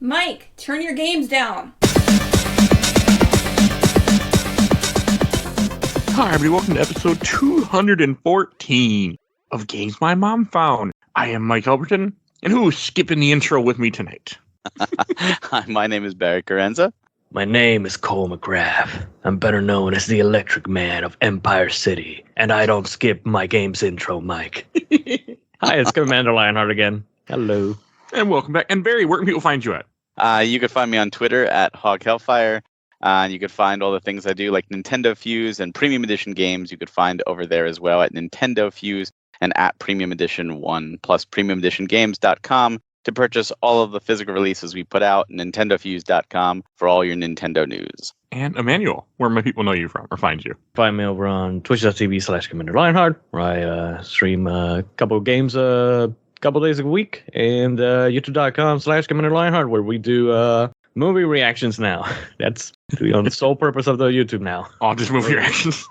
Mike, turn your games down. Hi, everybody. Welcome to episode 214 of Games My Mom Found. I am Mike Albertin, and who's skipping the intro with me tonight? Hi, my name is Barry Carenza. My name is Cole McGrath. I'm better known as the Electric Man of Empire City, and I don't skip my game's intro, Mike. Hi, it's Commander Lionheart again. Hello. And welcome back. And Barry, where can people find you at? You can find me on Twitter at Hog Hellfire. You could find all the things I do, like Nintendo Fuse and Premium Edition games. You could find over there as well at Nintendo Fuse and at Premium Edition 1, plus PremiumEditionGames.com to purchase all of the physical releases we put out, NintendoFuse.com for all your Nintendo news. And Emanuel, where my people know you from or find you? Find me over on twitch.tv/Commander Lionheart, where I stream a couple of games couple days a week, and youtube.com/Commander Lionheart, where we do movie reactions now. That's the sole purpose of the YouTube now. Oh, just movie reactions.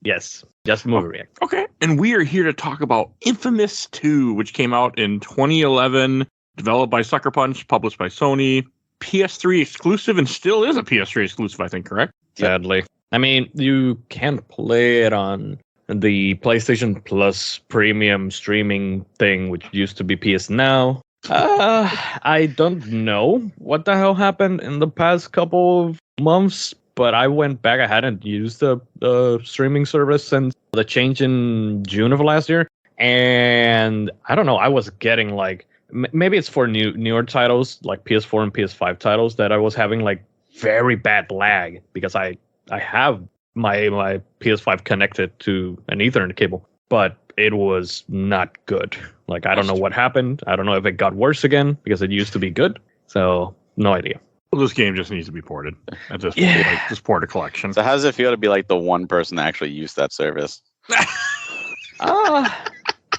Yes, just movie reactions. Okay. And we are here to talk about Infamous 2, which came out in 2011, developed by Sucker Punch, published by Sony, PS3 exclusive, and still is a PS3 exclusive, I think, correct? Sadly. I mean, you can't play it on the PlayStation Plus premium streaming thing, which used to be PS Now. I don't know what the hell happened in the past couple of months, but I went back. I hadn't used the streaming service since the change in June of last year. And I don't know, I was getting like, maybe it's for newer titles, like PS4 and PS5 titles, that I was having like very bad lag because I have my PS5 connected to an Ethernet cable, but it was not good. Like, I don't know what happened. I don't know if it got worse again because it used to be good. So, no idea. Well, this game just needs to be ported at this point. Like, just port a collection. So how does it feel to be like the one person that actually used that service?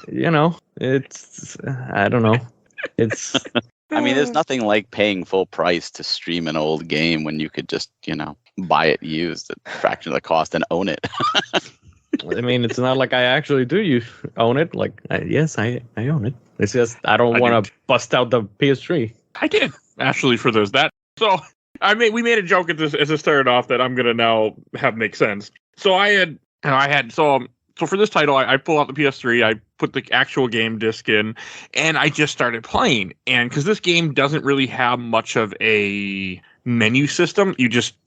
You know, it's, I don't know. It's, I mean, there's nothing like paying full price to stream an old game when you could just, buy it used at a fraction of the cost and own it. I mean, it's not like I actually do own it. Like, yes, I own it. It's just I don't want to bust out the PS3. I did, actually, for that. So we made a joke as it started off that I'm gonna now have make sense. So so for this title, I pull out the PS3, I put the actual game disc in, and I just started playing. And because this game doesn't really have much of a menu system, it just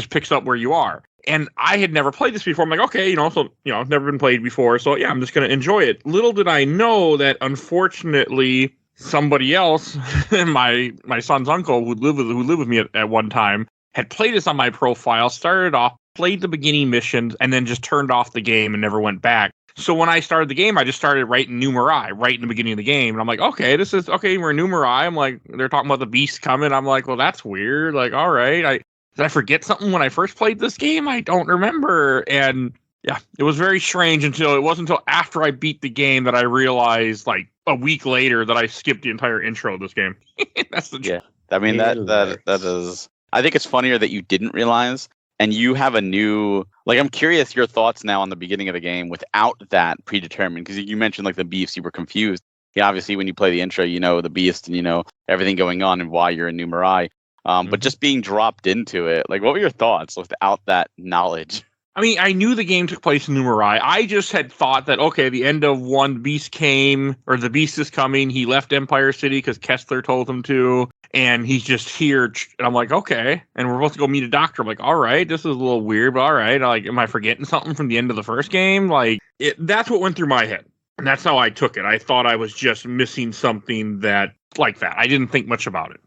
picks up where you are. And I had never played this before. I'm like, okay, never been played before, so yeah, I'm just gonna enjoy it. Little did I know that, unfortunately, somebody else, my son's uncle, who lived with me at one time, had played this on my profile, started off, played the beginning missions, and then just turned off the game and never went back. So when I started the game, I just started writing Numerai right in the beginning of the game. And I'm like, okay, we're in Numerai. I'm like, they're talking about the beast coming. I'm like, well, that's weird. Like, all right. Did I forget something when I first played this game? I don't remember. And yeah, it was very strange it wasn't until after I beat the game that I realized, like, a week later, that I skipped the entire intro of this game. That's the Yeah. I mean, that is, I think it's funnier that you didn't realize. And you have a new, like, I'm curious your thoughts now on the beginning of the game without that predetermined, because you mentioned like the beasts, you were confused. Yeah, obviously when you play the intro, you know the beast and you know everything going on and why you're in Numerai. But just being dropped into it, like, what were your thoughts without that knowledge? I mean, I knew the game took place in Numerai. I just had thought that, okay, the end of one, beast came, or the beast is coming. He left Empire City because Kessler told him to, and he's just here. And I'm like, okay. And we're supposed to go meet a doctor. I'm like, all right, this is a little weird, but all right. Like, am I forgetting something from the end of the first game? Like, that's what went through my head. And that's how I took it. I thought I was just missing something like that. I didn't think much about it.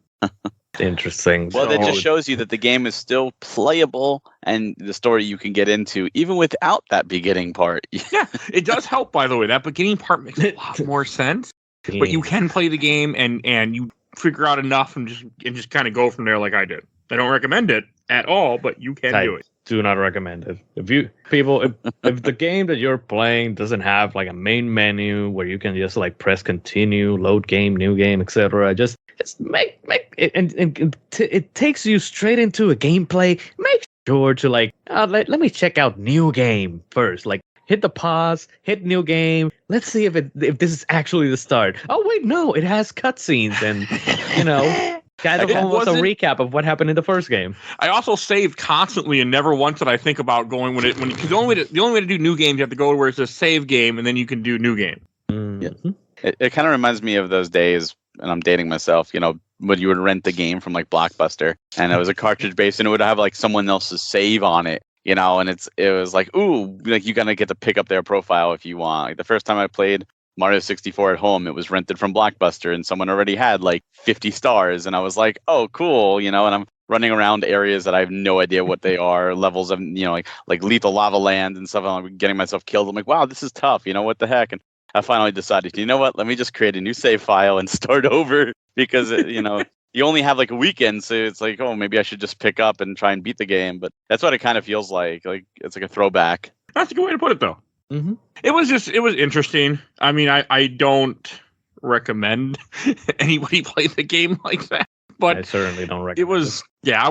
Interesting. Well, that just shows you that the game is still playable and the story you can get into even without that beginning part. Yeah, it does help, by the way. That beginning part makes a lot more sense. Yeah. But you can play the game and you figure out enough and just kind of go from there like I did. I don't recommend it at all, but you can do it. Do not recommend it. If the game that you're playing doesn't have like a main menu where you can just like press continue, load game, new game, etc., just make it, and it takes you straight into a gameplay. Make sure to like let me check out new game first. Like, hit the pause, hit new game. Let's see if this is actually the start. Oh wait, no, it has cutscenes and Kind of It almost a wasn't- recap of what happened in the first game. I also saved constantly, and never once did I think about going because the only way to do new games, you have to go to where it says save game, and then you can do new game. Mhm. It kind of reminds me of those days, and I'm dating myself, when you would rent the game from like Blockbuster, and it was a cartridge base, and it would have like someone else's save on it, and it was like, ooh, like you gotta get to pick up their profile if you want. Like the first time I played Mario 64 at home, it was rented from Blockbuster, and someone already had like 50 stars, and I was like, oh, cool, and I'm running around areas that I have no idea what they are, levels of, like lethal lava land and stuff, and I'm getting myself killed. I'm like, wow, this is tough, what the heck? And I finally decided, you know what, let me just create a new save file and start over, because, you only have like a weekend, so it's like, oh, maybe I should just pick up and try and beat the game. But that's what it kind of feels like it's like a throwback. That's a good way to put it, though. Mm-hmm. It was interesting. I mean, I don't recommend anybody play the game like that, but I certainly don't recommend it was, yeah,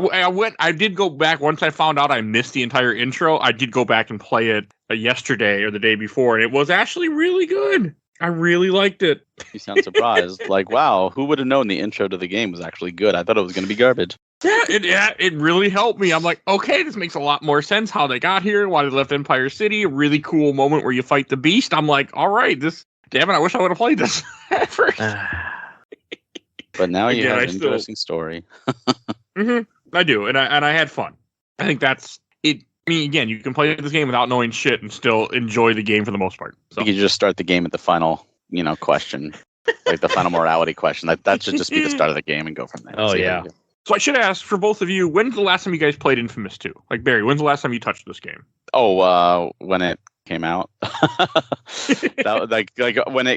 I did go back once I found out I missed the entire intro. I did go back and play it yesterday or the day before, and it was actually really good. I really liked it. You sound surprised. Like, wow, who would have known the intro to the game was actually good? I thought it was going to be garbage. It really helped me. I'm like, okay, this makes a lot more sense how they got here, why they left Empire City. A really cool moment where you fight the beast. I'm like, all right, damn it, I wish I would have played this at first. But now you Again, have an interesting story. I do, and I had fun. I think that's it. I mean, again, you can play this game without knowing shit and still enjoy the game for the most part. So. You could just start the game at the final, question, like the final morality question. That should just be the start of the game and go from there. Oh, See how yeah. you do. So I should ask for both of you, when's the last time you guys played Infamous 2? Like, Barry, when's the last time you touched this game? Oh, when it came out. When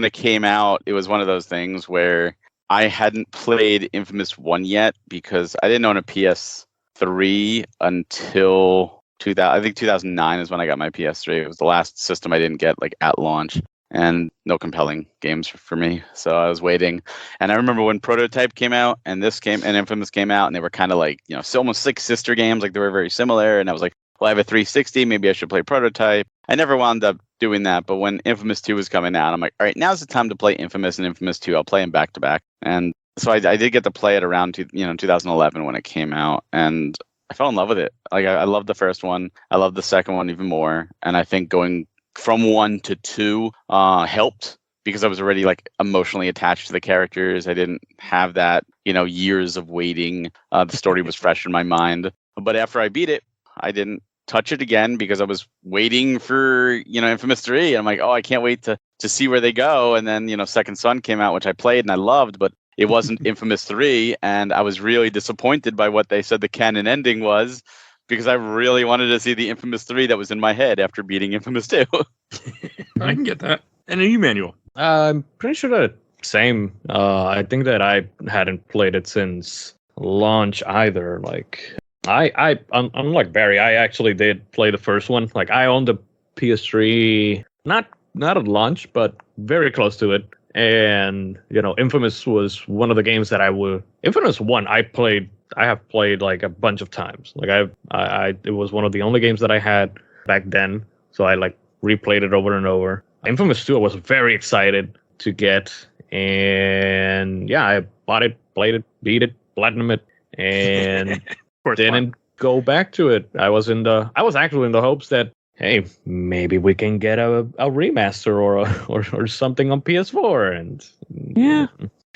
it came out, it was one of those things where I hadn't played Infamous 1 yet because I didn't own a PS3 until 2000. I think 2009 is when I got my PS3. It was the last system I didn't get like at launch, and no compelling games for me. So I was waiting. And I remember when Prototype came out and Infamous came out, and they were kind of like, almost like sister games, like they were very similar. And I was like, well, I have a 360, maybe I should play Prototype. I never wound up doing that, but when Infamous 2 was coming out, I'm like, all right, now's the time to play Infamous and Infamous 2. I'll play them back to back. And so I did get to play it around 2011 when it came out, and I fell in love with it. Like I loved the first one. I loved the second one even more. And I think going from 1 to 2 helped because I was already like emotionally attached to the characters. I didn't have that, years of waiting. The story was fresh in my mind. But after I beat it, I didn't touch it again because I was waiting for, Infamous 3. And I'm like, oh, I can't wait to see where they go. And then, Second Son came out, which I played and I loved, but it wasn't Infamous 3. And I was really disappointed by what they said the canon ending was, because I really wanted to see the Infamous 3 that was in my head after beating Infamous 2. I can get that. And Emanuel. I'm pretty sure that same. I think that I hadn't played it since launch either. Like unlike Barry, I actually did play the first one. Like I owned the PS3, not at launch, but very close to it. And Infamous was one of the games that Infamous 1 I have played like a bunch of times. Like it was one of the only games that I had back then, so I like replayed it over and over. Infamous 2 I was very excited to get, and yeah, I bought it, played it, beat it, platinum it, and didn't go back to it. I was actually in the hopes that, hey, maybe we can get a remaster or something on PS4, and yeah,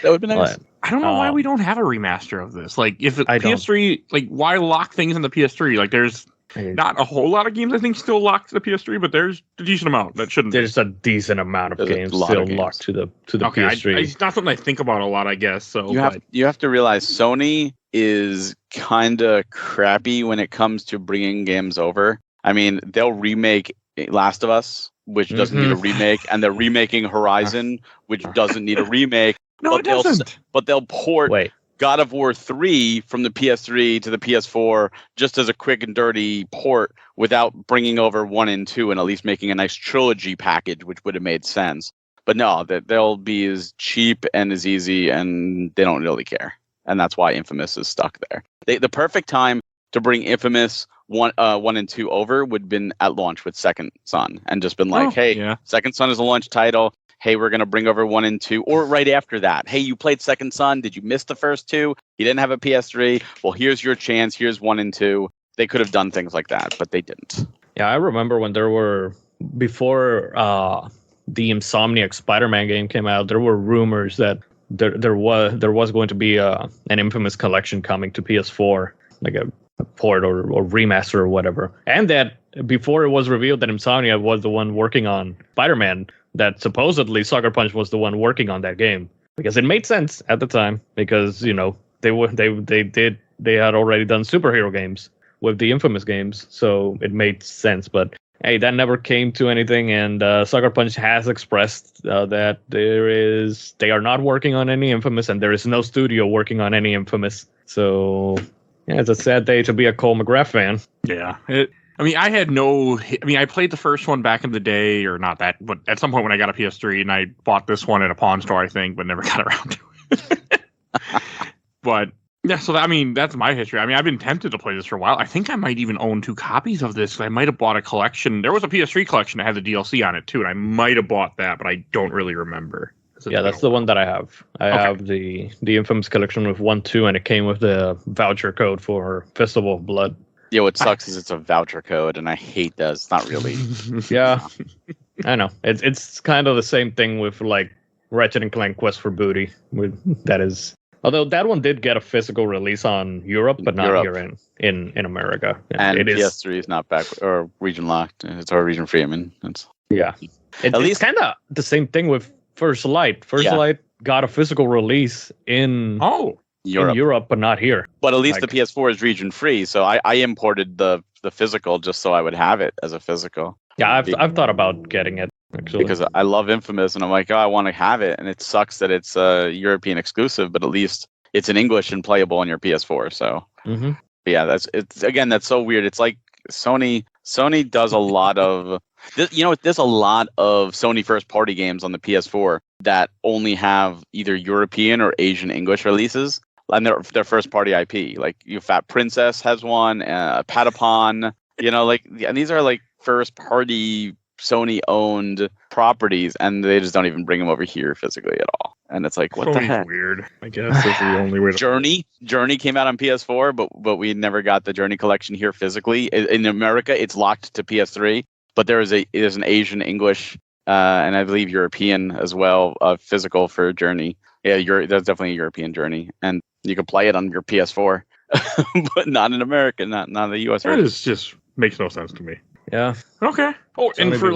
that would be nice. I don't know why we don't have a remaster of this. Like, if it's I PS3, like, why lock things in the PS3? Like, there's not a whole lot of games I think still locked to the PS3, but there's a decent amount that shouldn't. There's a decent amount of games still locked to the PS3. It's not something I think about a lot, I guess. So you have to realize Sony is kind of crappy when it comes to bringing games over. I mean, they'll remake Last of Us, which doesn't need a remake, and they're remaking Horizon, which doesn't need a remake. No, it doesn't. But they'll port God of War 3 from the PS3 to the PS4 just as a quick and dirty port without bringing over 1 and 2 and at least making a nice trilogy package, which would have made sense. But no, they'll be as cheap and as easy, and they don't really care. And that's why Infamous is stuck there. The perfect time to bring Infamous 1 and 2 over would have been at launch with Second Son, and just been like, Second Son is a launch title. hey, we're going to bring over 1 and 2, or right after that, hey, you played Second Son, did you miss the first 2? You didn't have a PS3. Well, here's your chance. Here's 1 and 2. They could have done things like that, but they didn't. Yeah, I remember when there were, before the Insomniac Spider-Man game came out, there were rumors that there was going to be an Infamous collection coming to PS4, like a port or remaster or whatever. And that before it was revealed that Insomniac was the one working on Spider-Man, that supposedly Sucker Punch was the one working on that game, because it made sense at the time, because they had already done superhero games with the Infamous games, so it made sense. But hey, that never came to anything, and Sucker Punch has expressed that they are not working on any Infamous, and there is no studio working on any Infamous. So yeah, it's a sad day to be a Cole McGrath fan. Yeah. I played the first one back in the day, or not that, but at some point when I got a PS3, and I bought this one at a pawn store, I think, but never got around to it. But yeah, so that's my history. I've been tempted to play this for a while. I think I might even own 2 copies of this. I might have bought a collection. There was a PS3 collection that had the DLC on it too, and I might have bought that, but I don't really remember. Yeah, that's the one that I have. I have the Infamous collection with 1, 2, and it came with the voucher code for Festival of Blood. Yeah, what sucks is it's a voucher code, and I hate that. It's not really. Yeah, I know. It's kind of the same thing with like Ratchet & Clank Quest for Booty. Although that one did get a physical release on Europe, but not here in America. And PS3 is not back or region locked. It's our region free. It's kind of the same thing with First Light. First Light got a physical release in Europe, but not here. But at least the PS4 is region free, so I imported the physical just so I would have it as a physical. Yeah, I've thought about getting it actually, because I love Infamous, and I'm like, I want to have it, and it sucks that it's a European exclusive, but at least it's in English and playable on your PS4. So yeah, that's so weird. It's like Sony does a lot of there's a lot of Sony first party games on the PS4 that only have either European or Asian English releases, and their first party IP. Like Fat Princess has one, Patapon, and these are like first party Sony owned properties, and they just don't even bring them over here physically at all. And it's like, what the heck? Weird. I guess that's the only way to. Journey came out on PS4, but we never got the Journey collection here physically. In America, it's locked to PS3, but there's an Asian English and I believe European as well physical for Journey. Yeah, that's definitely a European Journey, and you can play it on your PS4, but not in America, not the US version. That just makes no sense to me. Yeah. Okay. Oh, and for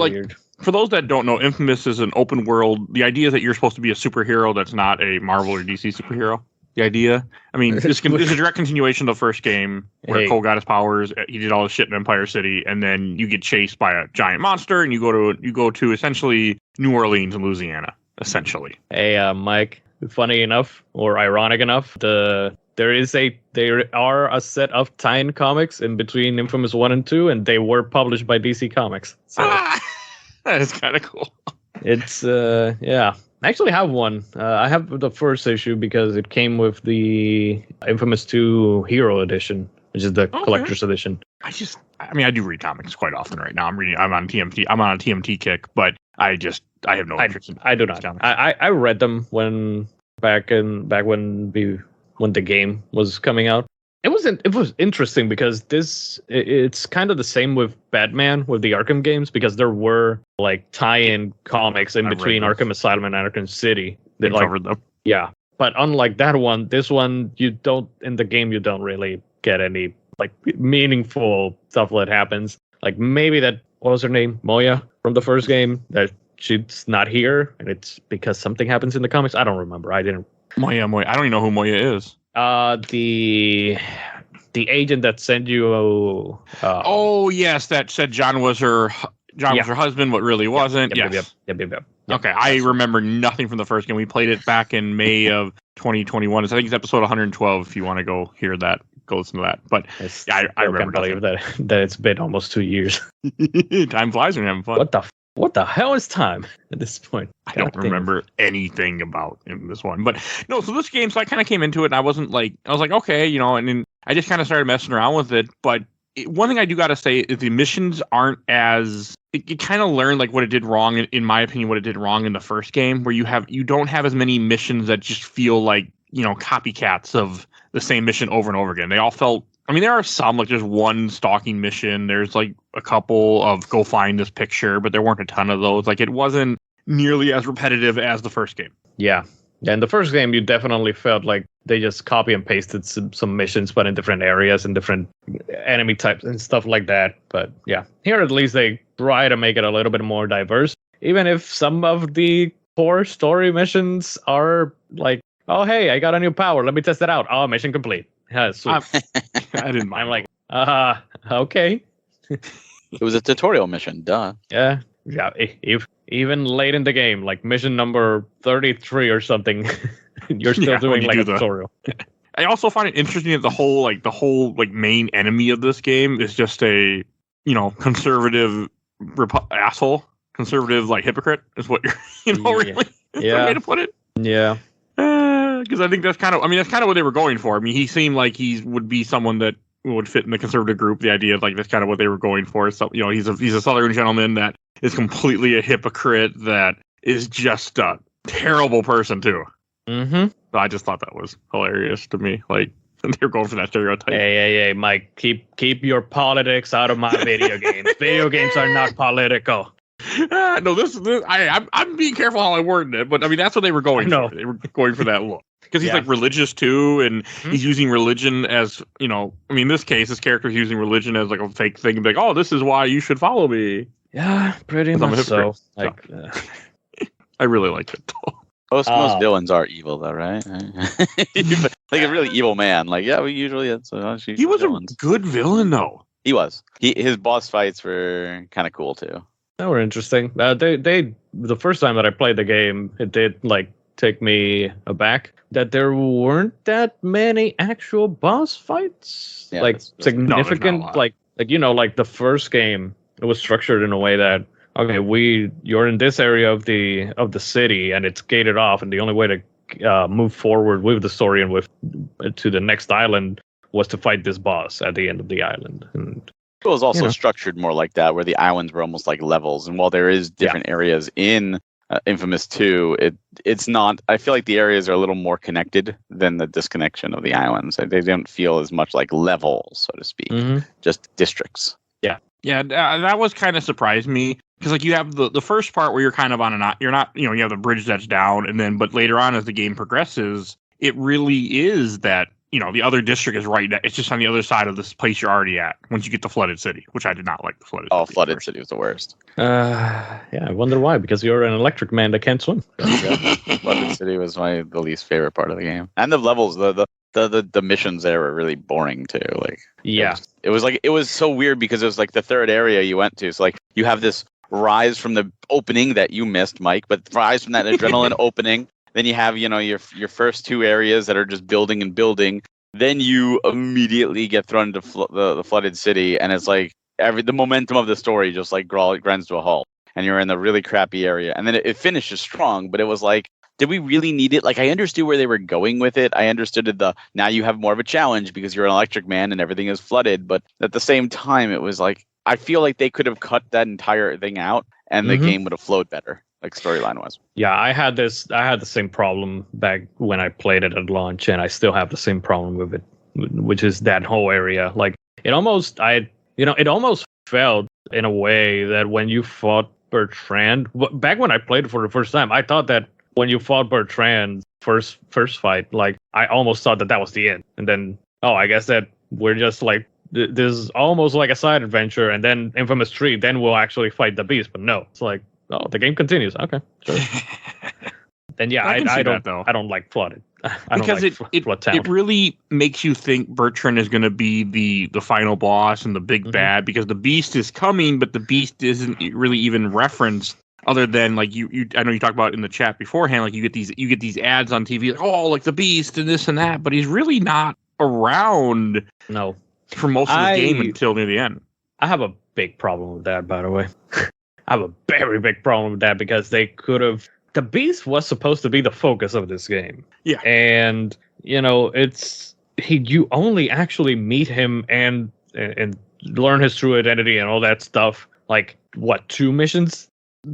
those that don't know, Infamous is an open world. The idea is that you're supposed to be a superhero that's not a Marvel or DC superhero. The idea. This is a direct continuation of the first game where Cole got his powers. He did all his shit in Empire City, and then you get chased by a giant monster, and you go to essentially New Orleans and Louisiana, essentially. Hey, Mike. Funny enough, or ironic enough, there are a set of tie-in comics in between Infamous 1 and 2, and they were published by DC Comics. So that is kind of cool. It's I actually have one. I have the first issue because it came with the Infamous 2 Hero Edition, which is the collector's edition. I do read comics quite often right now. I'm on TMT. I'm on a TMT kick, but I have no interest in. I do not. I read them when the game was coming out. It was interesting because it's kind of the same with Batman with the Arkham games, because there were like tie-in comics in between Arkham Asylum and Arkham City that covered them. Yeah, but unlike that one, this one you don't really get any like meaningful stuff that happens. Like maybe that, what was her name, Moya from the first game, that she's not here and it's because something happens in the comics. I don't remember. I didn't. Moya. I don't even know who Moya is. The agent that sent you. Yes, that said John was her husband, but really wasn't. Yep. Okay, I remember nothing from the first game. We played it back in May of 2021. I think it's episode 112. If you want to go hear that, go listen to that. But I remember. I can't believe that it's been almost 2 years. Time flies when you're having fun. What the hell is time at this point? I don't remember anything about this one. But no, so this game, so I kind of came into it and I was like, okay, and then I just kind of started messing around with it. But one thing I do got to say is the missions aren't as it kind of learned like what it did wrong in my opinion, what it did wrong in the first game, where you don't have as many missions that just feel like, copycats of the same mission over and over again. They all felt, I mean, there are some, like there's one stalking mission, there's like a couple of go find this picture, but there weren't a ton of those. Like it wasn't nearly as repetitive as the first game. Yeah. Yeah, in the first game, you definitely felt like they just copy and pasted some missions, but in different areas and different enemy types and stuff like that. But yeah, here at least they try to make it a little bit more diverse, even if some of the core story missions are like, oh, hey, I got a new power. Let me test it out. Oh, mission complete. Yeah, sweet. I didn't mind. I'm like, okay. It was a tutorial mission, duh. Yeah. If even late in the game, like mission number 33 or something, you're still doing like a tutorial. I also find it interesting that the whole main enemy of this game is just a conservative asshole, conservative hypocrite is what you're really is the way to put it. Yeah. Because I think that's kind of what they were going for. I mean, he seemed like he would be someone that would fit in the conservative group. The idea of that's kind of what they were going for. So he's a Southern gentleman that is completely a hypocrite, that is just a terrible person too. Mm-hmm. So I just thought that was hilarious to me. Like they're going for that stereotype. Hey, Mike, keep your politics out of my video games. Video games are not political. No, I'm being careful how I worded it, but I mean that's what they were going for. They were going for that look. Because he's religious too, and he's using religion as, in this case, this character is using religion as a fake thing. Like, oh, this is why you should follow me. Yeah, pretty much so. I really liked it though. Most villains are evil though, right? Like a really evil man. Like, yeah, we usually. He was villains. A good villain though. He was. His boss fights were kind of cool too. They were interesting. The first time that I played the game, it did take me aback that there weren't that many actual boss fights, significant. The first game, it was structured in a way that you're in this area of the city and it's gated off, and the only way to move forward with the story and to the next island was to fight this boss at the end of the island. And it was also structured more like that, where the islands were almost like levels. And while there is different areas in Infamous 2, it's not. I feel like the areas are a little more connected than the disconnection of the islands. They don't feel as much like levels, so to speak, just districts. Yeah, that was kind of surprised me, because you have the first part where you're kind of on you have the bridge that's down, but later on as the game progresses, it really is that. The other district is right now. It's just on the other side of this place you're already at once you get to Flooded City, which I did not like the Flooded City. Oh, Flooded City was the worst. Yeah, I wonder why, because you're an electric man that can't swim. Flooded City was the least favorite part of the game. And the levels, the missions there were really boring too. It was so weird because it was the third area you went to. So you have this rise from the opening that you missed, Mike, but rise from that adrenaline opening. Then you have, your first two areas that are just building and building. Then you immediately get thrown into the Flooded City, and it's the momentum of the story just grinds to a halt. And you're in the really crappy area, and then it finishes strong. But it was did we really need it? I understood where they were going with it. I understood now you have more of a challenge because you're an electric man and everything is flooded. But at the same time, it was I feel like they could have cut that entire thing out, and the game would have flowed better. Storyline wise. Yeah, I had the same problem back when I played it at launch, and I still have the same problem with it, which is that whole area. It almost felt in a way that when you fought Bertrand, back when I played it for the first time, I thought that when you fought Bertrand first fight, I almost thought that was the end. And then, I guess that we're just this is almost like a side adventure, and then Infamous 3, then we'll actually fight the beast. But no, it's the game continues. Okay, sure. Then I don't like Flooded. Because it really makes you think Bertrand is going to be the final boss and the big bad, because the beast is coming, but the beast isn't really even referenced, other than you I know you talked about in the chat beforehand, you get these ads on TV the beast and this and that, but he's really not around. No, for most of the game until near the end. I have a big problem with that, by the way. I have a very big problem with that, because they could have. The beast was supposed to be the focus of this game. Yeah. And, you only actually meet him and learn his true identity and all that stuff. Like, what, 2 missions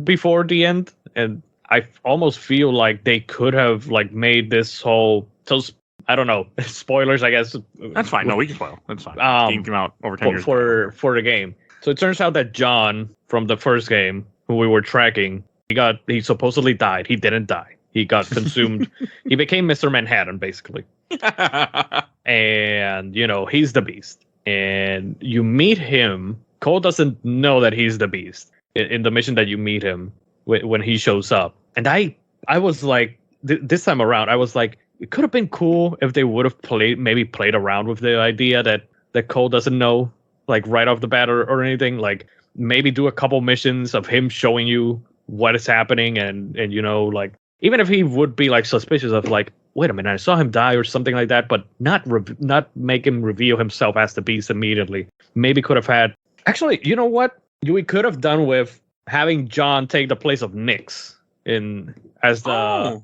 before the end? And I almost feel like they could have like made this whole. So I don't know. Spoilers, I guess. That's fine. No, we can spoil. That's fine. The game came out over 10 years ago. For the game. So it turns out that John from the first game, who we were tracking, he supposedly died. He didn't die. He got consumed. He became Mr. Manhattan, basically. And, he's the Beast. And you meet him. Cole doesn't know that he's the Beast in the mission that you meet him when he shows up. And I was like, this time around, I was like, it could have been cool if they would have played around with the idea that Cole doesn't know, like right off the bat or anything. Like maybe do a couple missions of him showing you what is happening and like even if he would be like suspicious of like, wait a minute, I saw him die or something like that, but not make him reveal himself as the Beast immediately. Maybe could have had. Actually, you know what? We could have done with having John take the place of Nyx as the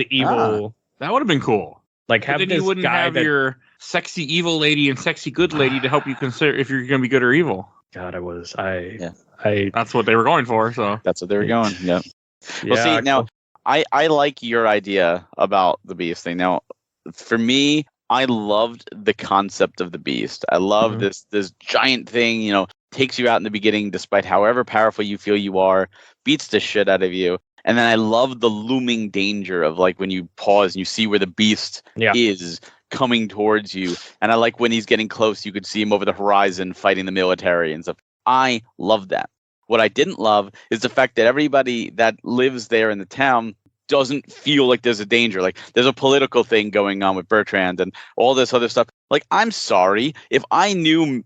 evil. That would have been cool. Like have then this you wouldn't guy have your sexy evil lady and sexy good lady to help you consider if you're going to be good or evil. God, That's what they were going for. So That's what they were going. Yep. Well, yeah, see, now I like your idea about the Beast thing. Now, for me, I loved the concept of the Beast. I love this giant thing, takes you out in the beginning despite however powerful you feel you are, beats the shit out of you. And then I love the looming danger of like when you pause and you see where the Beast is coming towards you. And I like when he's getting close, you could see him over the horizon fighting the military and stuff. I love that. What I didn't love is the fact that everybody that lives there in the town doesn't feel like there's a danger. Like there's a political thing going on with Bertrand and all this other stuff. Like, I'm sorry. If I knew,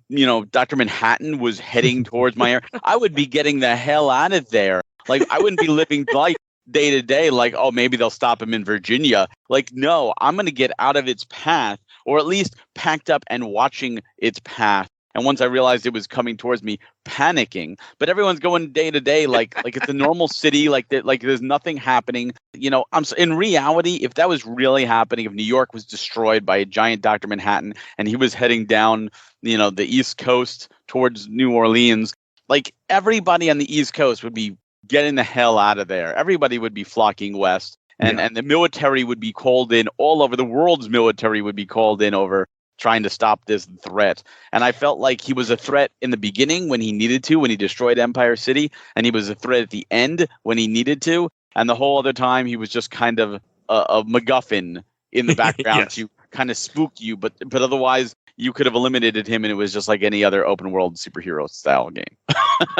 Dr. Manhattan was heading towards my area, I would be getting the hell out of there. Like, I wouldn't be living life day to day like, oh, maybe they'll stop him in Virginia. Like, no, I'm going to get out of its path, or at least packed up and watching its path. And once I realized it was coming towards me, panicking. But everyone's going day to day like it's a normal city, like there's nothing happening. In reality, if that was really happening, if New York was destroyed by a giant Dr. Manhattan and he was heading down, the East Coast towards New Orleans, like everybody on the East Coast would be getting the hell out of there. Everybody would be flocking west, and the military would be called in all over. The world's military would be called in over trying to stop this threat. And I felt like he was a threat in the beginning when he needed to, when he destroyed Empire City, and he was a threat at the end when he needed to. And the whole other time he was just kind of a MacGuffin in the background to kind of spook you, but otherwise you could have eliminated him and it was just like any other open world superhero style game.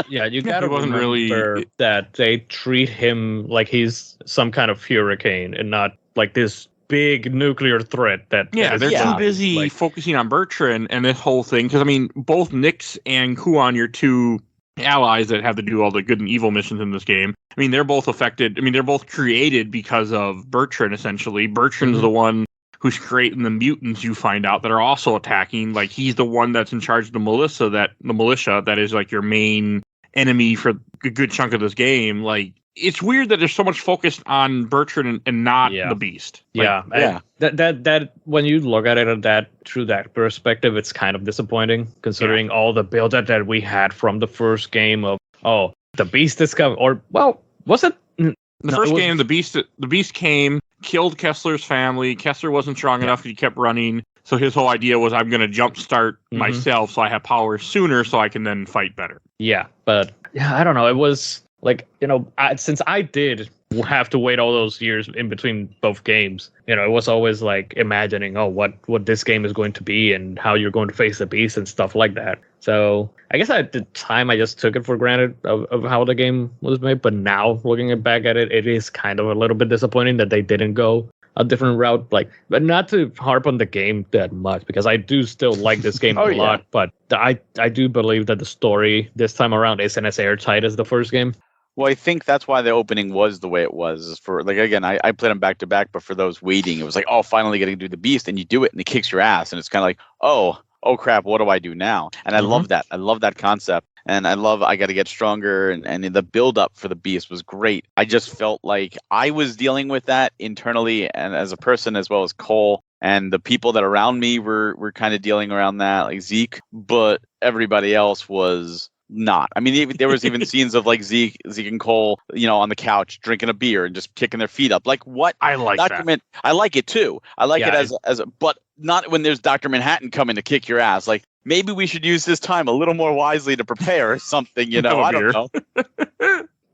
Yeah, you gotta remember that they treat him like he's some kind of hurricane and not like this big nuclear threat that they're too busy focusing on Bertrand and this whole thing, because both Nyx and Kuon, your two allies that have to do all the good and evil missions in this game, they're both affected. They're both created because of Bertrand, essentially. Bertrand's the one who's creating the mutants, you find out, that are also attacking. Like, he's the one that's in charge of the militia that is like your main enemy for a good chunk of this game. Like, it's weird that there's so much focus on Bertrand and not the Beast. Like, that when you look at it through that perspective, it's kind of disappointing considering all the build up that we had from the first game of the Beast is coming. Or was it the first game? The Beast came, killed Kessler's family. Kessler wasn't strong enough; he kept running. So his whole idea was, I'm going to jumpstart myself, so I have power sooner, so I can then fight better. Yeah, but I don't know. It was. Like, since I did have to wait all those years in between both games, it was always like imagining, what this game is going to be and how you're going to face the Beast and stuff like that. So I guess at the time I just took it for granted of how the game was made. But now looking back at it, it is kind of a little bit disappointing that they didn't go a different route. Like, but not to harp on the game that much, because I do still like this game a lot. But I do believe that the story this time around isn't as airtight as the first game. Well, I think that's why the opening was the way it was. For like, again, I played them back to back, but for those waiting, it was like, finally getting to do the Beast, and you do it, and it kicks your ass, and it's kind of like, oh crap, what do I do now? And I love that. I love that concept, and I got to get stronger, and the build up for the Beast was great. I just felt like I was dealing with that internally, and as a person as well as Cole. and the people that around me were kind of dealing around that, like Zeke, but everybody else was not. I mean, there was even scenes of like Zeke and Cole, on the couch drinking a beer and just kicking their feet up. Like, what? I like that. I like it too. I like it but not when there's Dr. Manhattan coming to kick your ass. Like, maybe we should use this time a little more wisely to prepare or something. I don't know.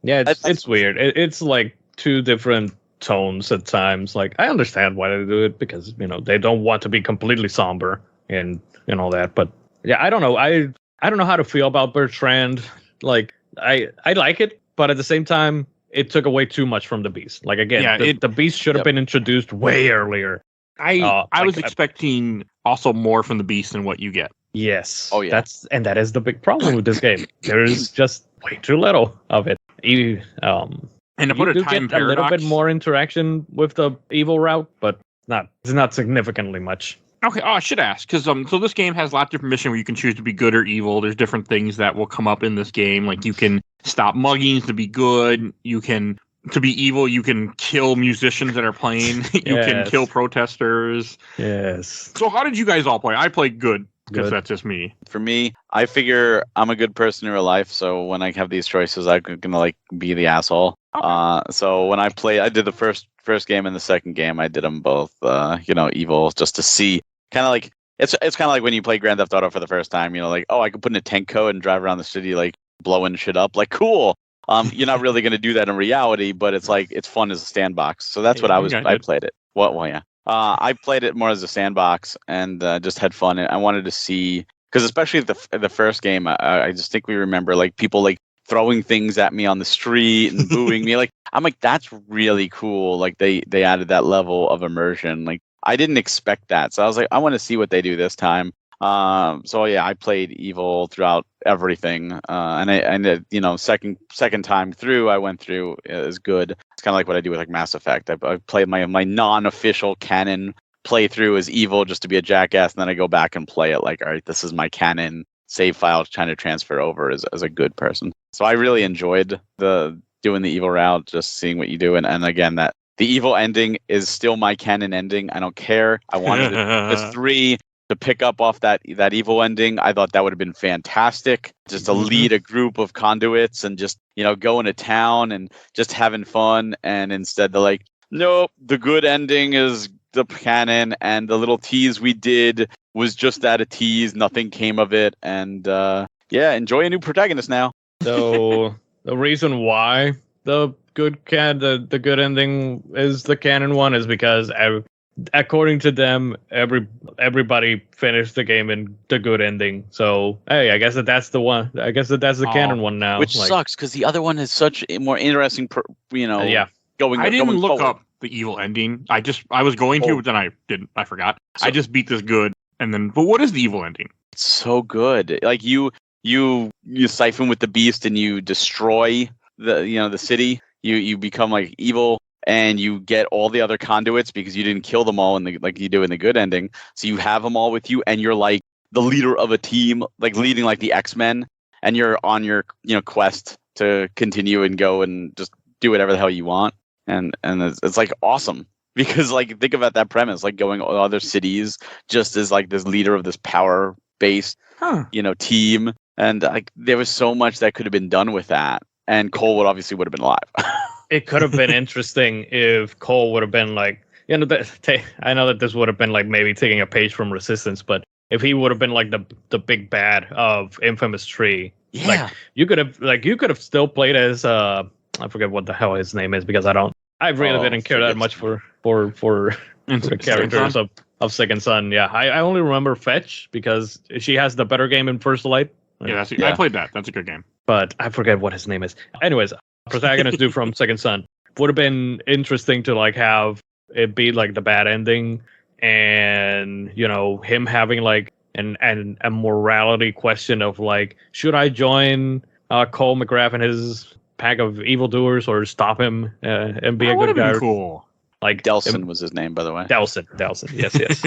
Yeah, it's weird. It's like two different tones at times. Like, I understand why they do it because they don't want to be completely somber and all that. But yeah, I don't know. I don't know how to feel about Bertrand. Like, I like it, but at the same time, it took away too much from the Beast. Like, again, the Beast should have been introduced way earlier. I was expecting also more from the Beast than what you get. Yes. Oh yeah. That is the big problem with this game. There's just way too little of it. And to put you a time get a little paradox, bit more interaction with the evil route, but it's not significantly much. Okay, I should ask, because so this game has a lot of different missions where you can choose to be good or evil. There's different things that will come up in this game, like you can stop muggings to be good, to be evil, you can kill musicians that are playing, you can kill protesters. Yes. So how did you guys all play? I played good, because that's just me. For me, I figure I'm a good person in real life, so when I have these choices, I'm gonna be the asshole. Okay. So when I did the first game and the second game, I did them both, evil, just to see. Kind of like it's kind of like when you play Grand Theft Auto for the first time, like, oh, I could put in a tank code and drive around the city like blowing shit up, like cool. You're not really going to do that in reality, but it's like it's fun as a sandbox. So that's what I played it. Well, yeah. I played it more as a sandbox and just had fun. And I wanted to see, because especially the first game, I just think we remember like people like throwing things at me on the street and booing me. Like, I'm like, that's really cool. Like they added that level of immersion. Like, I didn't expect that. So I was like, I want to see what they do this time. So yeah, I played evil throughout everything. And second time through, I went through is good. It's kind of like what I do with like Mass Effect. I played my non-official canon playthrough as evil just to be a jackass. And then I go back and play it like, all right, this is my canon save file trying to transfer over as a good person. So I really enjoyed doing the evil route, just seeing what you do. And again, that the evil ending is still my canon ending. I don't care. I wanted this 3 to pick up off that evil ending. I thought that would have been fantastic. Just to lead a group of conduits and just, go into town and just having fun. And instead they're like, nope, the good ending is the canon, and the little tease we did was just that, a tease. Nothing came of it. And enjoy a new protagonist now. So the reason why the good ending is the canon one is because according to them, everybody finished the game in the good ending. So hey, I guess that's the one. I guess that's the canon one now. Which sucks because the other one is such a more interesting. I didn't look up the evil ending. I was going to, but then I didn't. I forgot. So, I just beat this good, and then. But what is the evil ending? It's so good. Like you siphon with the beast and you destroy the city. You become like evil. And you get all the other conduits because you didn't kill them all like you do in the good ending. So you have them all with you, and you're like the leader of a team, like leading like the X-Men, and you're on your quest to continue and go and just do whatever the hell you want. And it's like awesome because like think about that premise, like going to other cities just as like this leader of this power based team, and like there was so much that could have been done with that. And Cole would have been alive. It could have been interesting if Cole would have been like, I know that this would have been like maybe taking a page from Resistance, but if he would have been like the big bad of Infamous 3, like you could have still played as I forget what the hell his name is because I really didn't care that much for the characters of Second Son. Yeah, I only remember Fetch because she has the better game in First Light. Yeah, I played that. That's a good game. But I forget what his name is. Anyways, protagonist dude from Second Son would have been interesting to like have it be like the bad ending, and him having like a morality question of like, should I join Cole McGrath and his pack of evildoers or stop him and be a good guy? Cool. Like Delson was his name, by the way. Delson. Yes.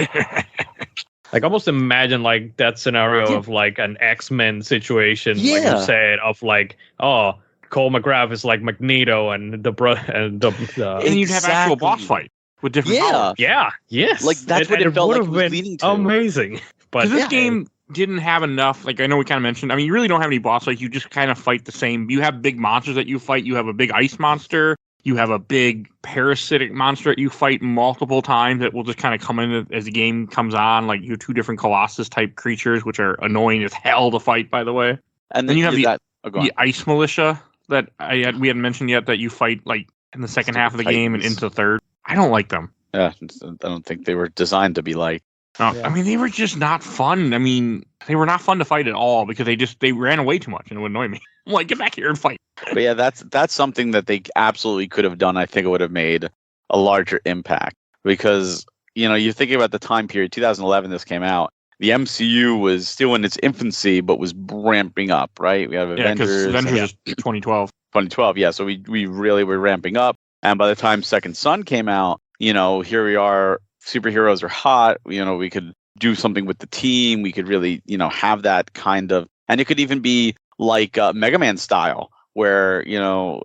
Like almost imagine like that scenario of like an X-Men situation, like you said, of like, oh, Cole McGrath is like Magneto and and you'd have actual boss fight. with different Yeah. powers. Yeah, yes. Like, that's what it felt like it would've was been leading to. amazing. But Because this Yeah. game didn't have enough, like I know we kind of mentioned, I mean, you really don't have any boss fights. You just kind of fight the same. You have big monsters that you fight. You have a big ice monster. You have a big parasitic monster that you fight multiple times that will just kind of come in as the game comes on. Like, you have 2 different Colossus type creatures, which are annoying as hell to fight, by the way. And then you have that. Oh, go on. The ice militia that we hadn't mentioned yet that you fight like in the second half of the game and Titans. into the third. I don't like them. Yeah, I don't think they were designed to be like. No, Yeah. I mean, they were just not fun. I mean, they were not fun to fight at all because they ran away too much and it would annoy me. I'm like, get back here and fight. But yeah, that's something that they absolutely could have done. I think it would have made a larger impact because you're thinking about the time period. 2011, this came out. The MCU was still in its infancy, but was ramping up. Right? We have Yeah, because Avengers. is 2012. 2012. Yeah, so we really were ramping up. And by the time Second Son came out, here we are. Superheroes are hot. We could do something with the team. We could really, have that kind of, and it could even be like Mega Man style, where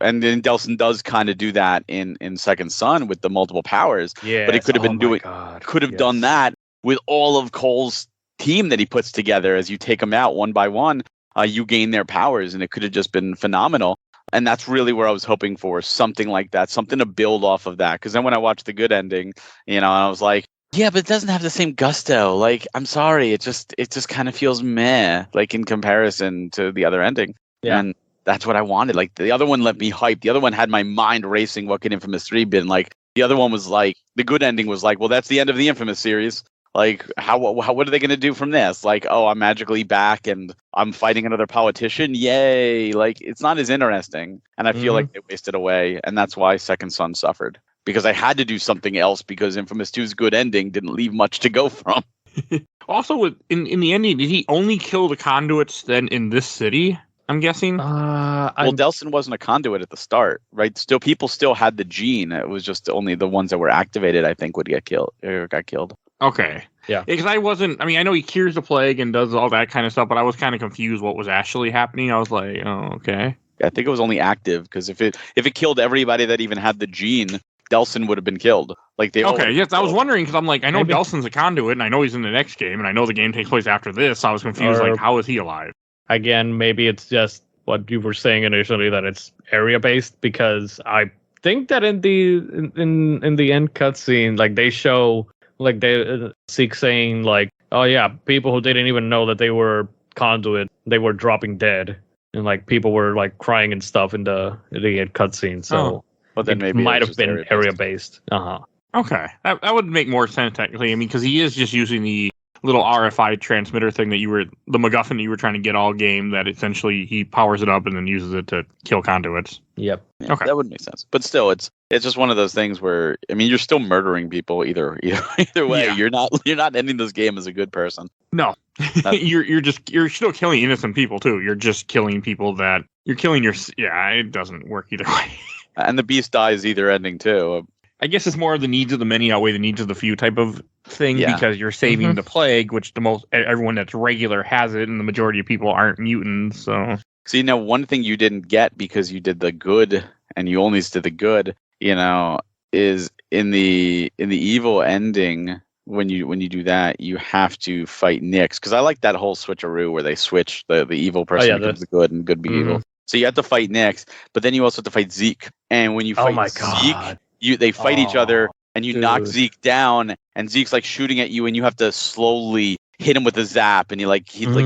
and then Delson does kind of do that in Second Son with the multiple powers. yeah, but it could have been done that with all of Cole's team that he puts together. As you take them out one by one, you gain their powers, and it could have just been phenomenal. And that's really where I was hoping for, something like that, something to build off of that. Because then when I watched the good ending, I was like, yeah, but it doesn't have the same gusto. Like, I'm sorry, it just kind of feels meh, like in comparison to the other ending. Yeah. And that's what I wanted. Like, the other one let me hype. The other one had my mind racing. What could Infamous 3 been like? The other one was like, the good ending was like, well, that's the end of the Infamous series. Like, what are they going to do from this? Like, oh, I'm magically back and I'm fighting another politician. Yay. Like, it's not as interesting. And I feel like they wasted away. And that's why Second Son suffered. Because I had to do something else because Infamous 2's good ending didn't leave much to go from. Also, in the ending, did he only kill the conduits then in this city? I'm guessing. Well, Delson wasn't a conduit at the start, right? People still had the gene. It was just only the ones that were activated, I think, would get killed or got killed. Okay. Yeah. Because I know he cures the plague and does all that kind of stuff, but I was kind of confused what was actually happening. I was like, oh, okay. I think it was only active because if it killed everybody that even had the gene, Delson would have been killed. Like they. Okay. Yes, I was wondering because I'm like, I know Maybe. Delson's a conduit, and I know he's in the next game, and I know the game takes place after this. So I was confused. Or- Like, how is he alive? Again, maybe it's just what you were saying initially, that it's area based, because I think that in the end cutscene, like they show like they Zeke saying like, oh yeah, people who didn't even know that they were conduit, they were dropping dead, and like people were like crying and stuff in the end cutscene. So But then it maybe might was have just been area based. Okay, that would make more sense technically. I mean, because he is just using the little RFI transmitter thing that the MacGuffin that you were trying to get all game, that essentially he powers it up and then uses it to kill conduits. Yep. Yeah, Okay. that would make sense. But still, it's just one of those things where you're still murdering people either way. Yeah. You're not ending this game as a good person. No, you're still killing innocent people too. You're just killing people that you're killing it doesn't work either way. And the beast dies either ending too. I guess it's more the needs of the many outweigh the needs of the few type of thing, Yeah. because you're saving the plague, which everyone that's regular has it, and the majority of people aren't mutants. So See, now one thing you didn't get because you did the good and you only did the good, is in the evil ending. When you do that, you have to fight Nyx, because I like that whole switcheroo where they switch the evil person becomes the good and good be evil. So you have to fight Nyx, but then you also have to fight Zeke. And when you fight Zeke, they fight each other, and you knock Zeke down, and Zeke's like shooting at you, and you have to slowly hit him with a zap, and he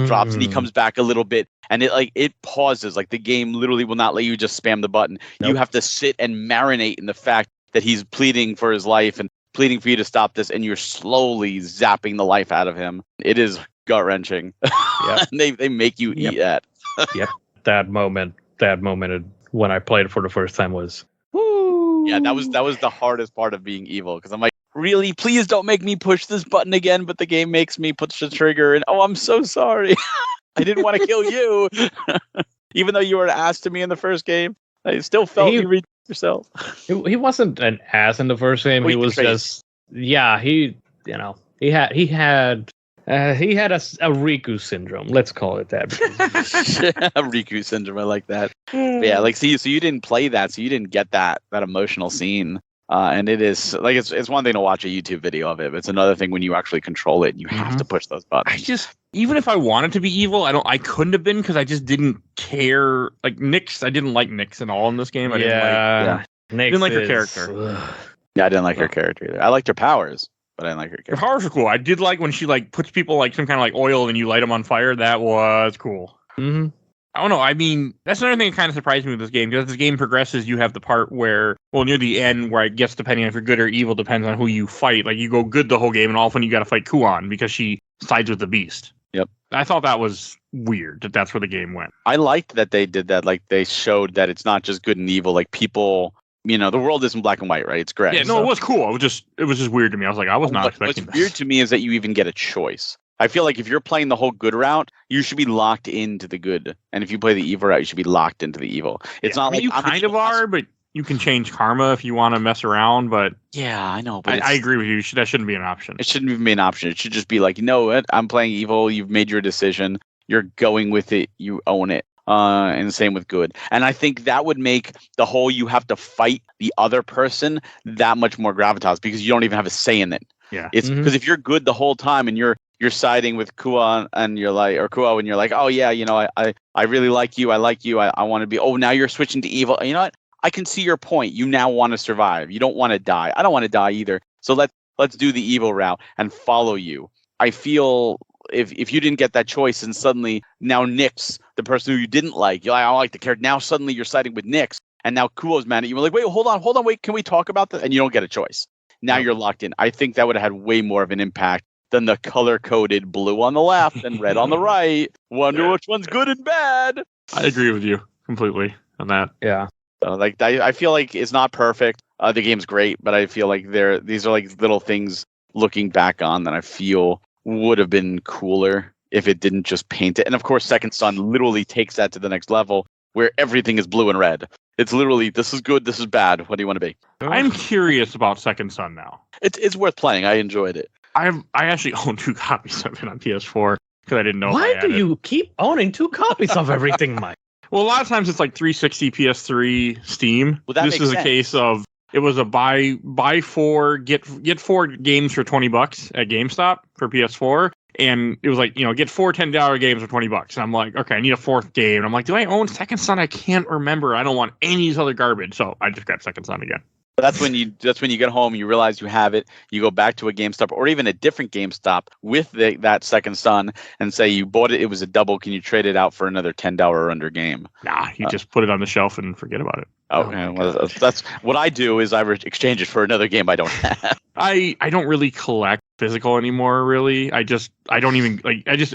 drops, and he comes back a little bit, and it pauses. Like the game literally will not let you just spam the button. Nope. You have to sit and marinate in the fact that he's pleading for his life and pleading for you to stop this, and you're slowly zapping the life out of him. It is gut wrenching. Yep. They make you eat that. Yep. That moment when I played it for the first time was. Yeah, that was the hardest part of being evil, because I'm like, really, please don't make me push this button again, but the game makes me push the trigger, and I'm so sorry. I didn't want to kill you. Even though you were an ass to me in the first game, I still felt you reached yourself. He wasn't an ass in the first game. Well, He was just he had a Riku syndrome. Let's call it that. Riku syndrome, I like that. But yeah, so you didn't play that, so you didn't get that emotional scene. And it is like it's one thing to watch a YouTube video of it, but it's another thing when you actually control it and you have to push those buttons. Even if I wanted to be evil, I couldn't have been because I just didn't care. Like Nyx, I didn't like Nyx at all in this game. I didn't like her character. Yeah, I didn't like her character either. I liked her powers, but I didn't like her character. Her powers were cool. I did like when she like puts people like some kind of like oil and you light them on fire. That was cool. Mm-hmm. I don't know. I mean, that's another thing that kind of surprised me with this game. Because as the game progresses, you have the part where, well, near the end, where I guess depending on if you're good or evil, depends on who you fight. Like, you go good the whole game, and all of a sudden you got to fight Kuan because she sides with the beast. Yep. I thought that was weird, that's where the game went. I liked that they did that. Like, they showed that it's not just good and evil. Like, people, the world isn't black and white, right? It's gray. Yeah, no, it was cool. It was just weird to me. I was like, I was not expecting What's weird to me is that you even get a choice. I feel like if you're playing the whole good route, you should be locked into the good. And if you play the evil route, you should be locked into the evil. It's not like you kind of are, but you can change karma if you want to mess around. But yeah, I know. But I agree with you. That shouldn't be an option. It shouldn't even be an option. It should just be like, you know what? I'm playing evil. You've made your decision. You're going with it. You own it. And same with good. And I think that would make the whole you have to fight the other person that much more gravitas because you don't even have a say in it. Yeah. It's because if you're good the whole time and you're siding with Kua and you're like, or Kua, and you're like, oh yeah, I really like you. I like you. I want to be, oh, now you're switching to evil. You know what? I can see your point. You now want to survive. You don't want to die. I don't want to die either. So let's do the evil route and follow you. I feel if you didn't get that choice and suddenly now Nyx, the person who you didn't like, you're like, I don't like the character. Now suddenly you're siding with Nyx and now Kuo's mad at you. You're like, wait, hold on, wait, can we talk about that? And you don't get a choice. Now you're locked in. I think that would have had way more of an impact than the color-coded blue on the left and red on the right. Wonder which one's good and bad. I agree with you completely on that. Yeah. So, I feel like it's not perfect. The game's great, but I feel like these are like little things looking back on that I feel would have been cooler if it didn't just paint it. And of course, Second Son literally takes that to the next level where everything is blue and red. It's literally, this is good, this is bad. What do you want to be? I'm curious about Second Son now. It's worth playing. I enjoyed it. I actually own 2 copies of it on PS4 because I didn't know. Why do you keep owning 2 copies of everything, Mike? Well, a lot of times it's like 360, PS3, Steam. Well, that this is makes a case of it was a buy 4 get 4 games for $20 at GameStop for PS4, and it was like get 4 $10 games for $20, and I'm like, okay, I need a 4th game. And I'm like, do I own Second Son? I can't remember. I don't want any of these other garbage, so I just grabbed Second Son again. That's when you get home, you realize you have it, you go back to a GameStop or even a different GameStop with that Second Son and say you bought it, it was a double, can you trade it out for another $10 or under game? Nah, you just put it on the shelf and forget about it. Okay, well, that's what I do is I exchange it for another game I don't have. I don't really collect physical anymore, really. I don't even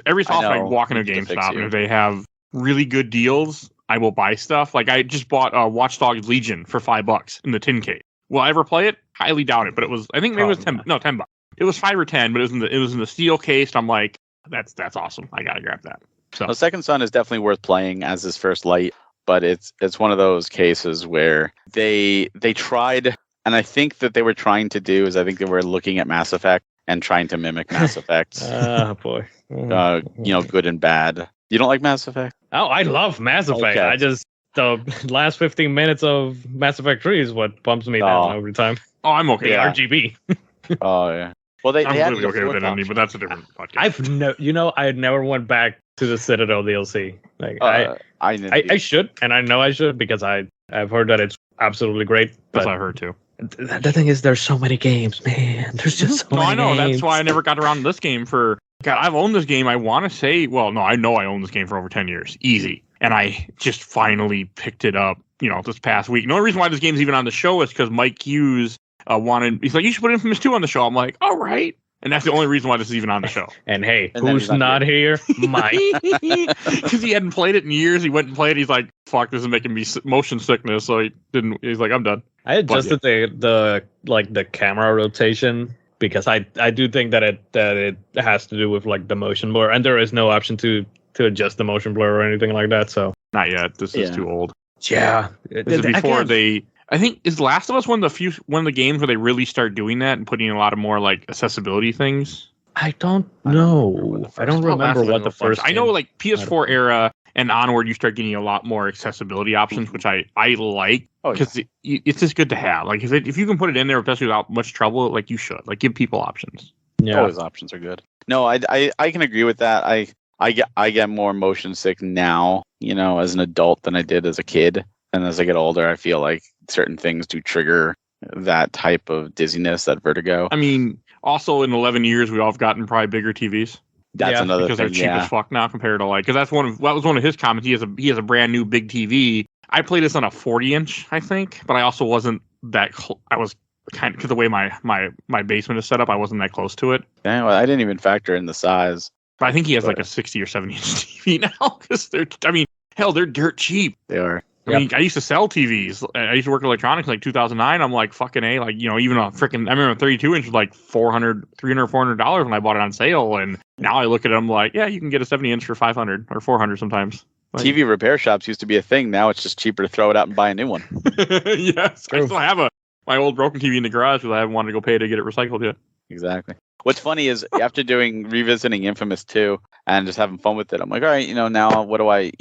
every so often I walk into a GameStop and if they have really good deals, I will buy stuff. Like I just bought Watch Dogs Legion for $5 in the tin case. Will I ever play it? Highly doubt it. But it was, I think maybe it was $10. It was 5 or 10, but it was in the steel case. I'm like, that's awesome. I gotta grab that. So the Second Son is definitely worth playing as his first light, but it's one of those cases where they tried, and I think that they were trying to do is I think they were looking at Mass Effect and trying to mimic Mass Effect. Oh boy. Good and bad. You don't like Mass Effect? Oh, I love Mass Effect. Okay. The last 15 minutes of Mass Effect 3 is what bumps me down every time. Oh, I'm okay. Yeah. RGB. Oh yeah. Well, they I'm had really okay with it, Andy, but that's a different podcast. I never went back to the Citadel DLC. Like I should, and I know I should because I've heard that it's absolutely great. That's what I heard too. The thing is, there's so many games, man. There's just so many I know. games. That's why I never got around to this game for. God, I've owned this game. I want to say, well, no, I know I owned this game for over 10 years, easy. And I just finally picked it up, this past week. The only reason why this game's even on the show is because Mike Hughes he's like, you should put Infamous 2 on the show. I'm like, all right. And that's the only reason why this is even on the show. And hey, who's not here? Mike. Because he hadn't played it in years. He went and played it. He's like, fuck, this is making me motion sickness. So he's like, I'm done. I adjusted the camera rotation because I do think that it has to do with like the motion blur, and there is no option to adjust the motion blur or anything like that. So not yet. This is too old. Yeah, this is before I think is Last of Us one of the games where they really start doing that and putting in a lot of more like accessibility things. I don't know. I don't remember what the first. I know like PS4 era. and onward, you start getting a lot more accessibility options, which I like Oh, yeah. because it's just good to have. Like if you can put it in there, especially without much trouble, like you should, like give people options. Yeah. Always options are good. No, I can agree with that. I get more motion sick now, as an adult than I did as a kid. And as I get older, I feel like certain things do trigger that type of dizziness, that vertigo. I mean, also in 11 years, we all have gotten probably bigger TVs. That's Yeah, another Because they're thing. cheap Yeah. as fuck now compared to because that was one of his comments. He has a brand new big TV. I played this on a 40-inch, I think, but I also wasn't that. I was kind of because the way my basement is set up, I wasn't that close to it. Yeah, well, I didn't even factor in the size. But I think he has like a 60 or 70-inch TV now because they're dirt cheap. They are. I mean, I used to sell TVs. I used to work in electronics in 2009. I'm like, fucking A, even a freaking, I remember a 32-inch was like $300, $400 when I bought it on sale. And now I look at it, I'm like, yeah, you can get a 70-inch for $500 or $400 sometimes. Like, TV repair shops used to be a thing. Now it's just cheaper to throw it out and buy a new one. yes. I still have my old broken TV in the garage because I haven't wanted to go pay to get it recycled yet. Exactly. What's funny is after revisiting Infamous 2 and just having fun with it, I'm like, all right, now what do I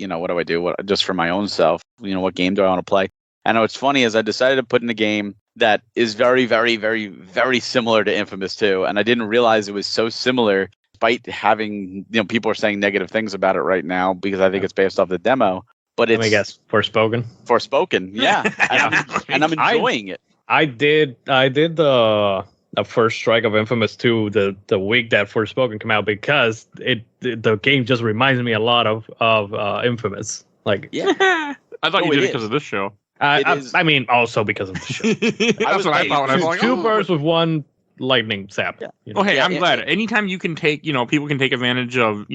do? Just for my own self, what game do I want to play? And what's funny is I decided to put in a game that is very, very, very, very similar to Infamous 2. And I didn't realize it was so similar despite having, people are saying negative things about it right now because I think it's based off the demo. But it's, Let me guess, Forspoken. yeah. And I'm enjoying it. I did the first strike of Infamous 2 the week that Forspoken came out because the game just reminds me a lot of Infamous. Like, Yeah. I thought Oh, you did it it because is. of this show. I mean, also because of the show. That's what I thought when I was like, Two oh. birds with one lightning zap. Yeah. You know? Oh, hey, Yeah, I'm glad. Anytime you can take, people can take advantage of,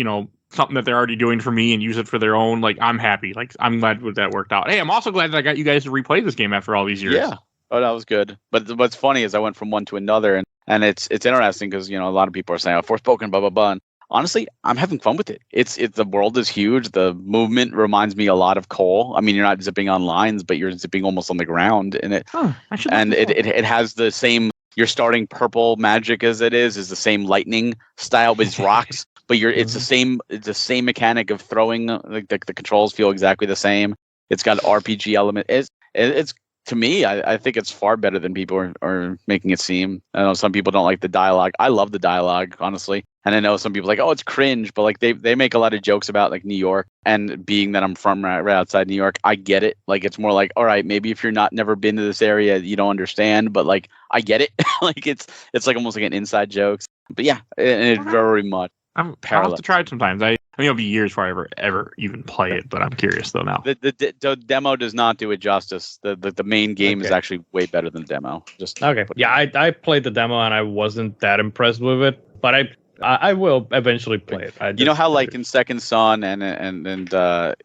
something that they're already doing for me and use it for their own, like, I'm happy. Like, I'm glad that worked out. Hey, I'm also glad that I got you guys to replay this game after all these years. Yeah. Oh, that was good. But what's funny is I went from one to another, and it's interesting because a lot of people are saying, "Oh, Forspoken, blah blah blah." And honestly, I'm having fun with it. It's the world is huge. The movement reminds me a lot of Cole. I mean, you're not zipping on lines, but you're zipping almost on the ground, and it has the same. Your starting purple magic as it is the same lightning style, but it's rocks. But it's the same. It's the same mechanic of throwing. Like the controls feel exactly the same. It's got RPG element. It's to me, I think it's far better than people are making it seem. I know some people don't like the dialogue. I love the dialogue, honestly. And I know some people are like, oh, it's cringe, but like they make a lot of jokes about like New York, and being that I'm from right outside New York, I get it. Like it's more like, all right, maybe if you're never been to this area, you don't understand, but like I get it. Like it's like almost like an inside jokes. But yeah, and it very much. I'll have to try it sometimes. I mean, it'll be years before I ever even play it, but I'm curious though now. The demo does not do it justice. The main game is actually way better than the demo. Just Okay. Yeah, I played the demo and I wasn't that impressed with it, but I will eventually play it. You know how like in Second Son and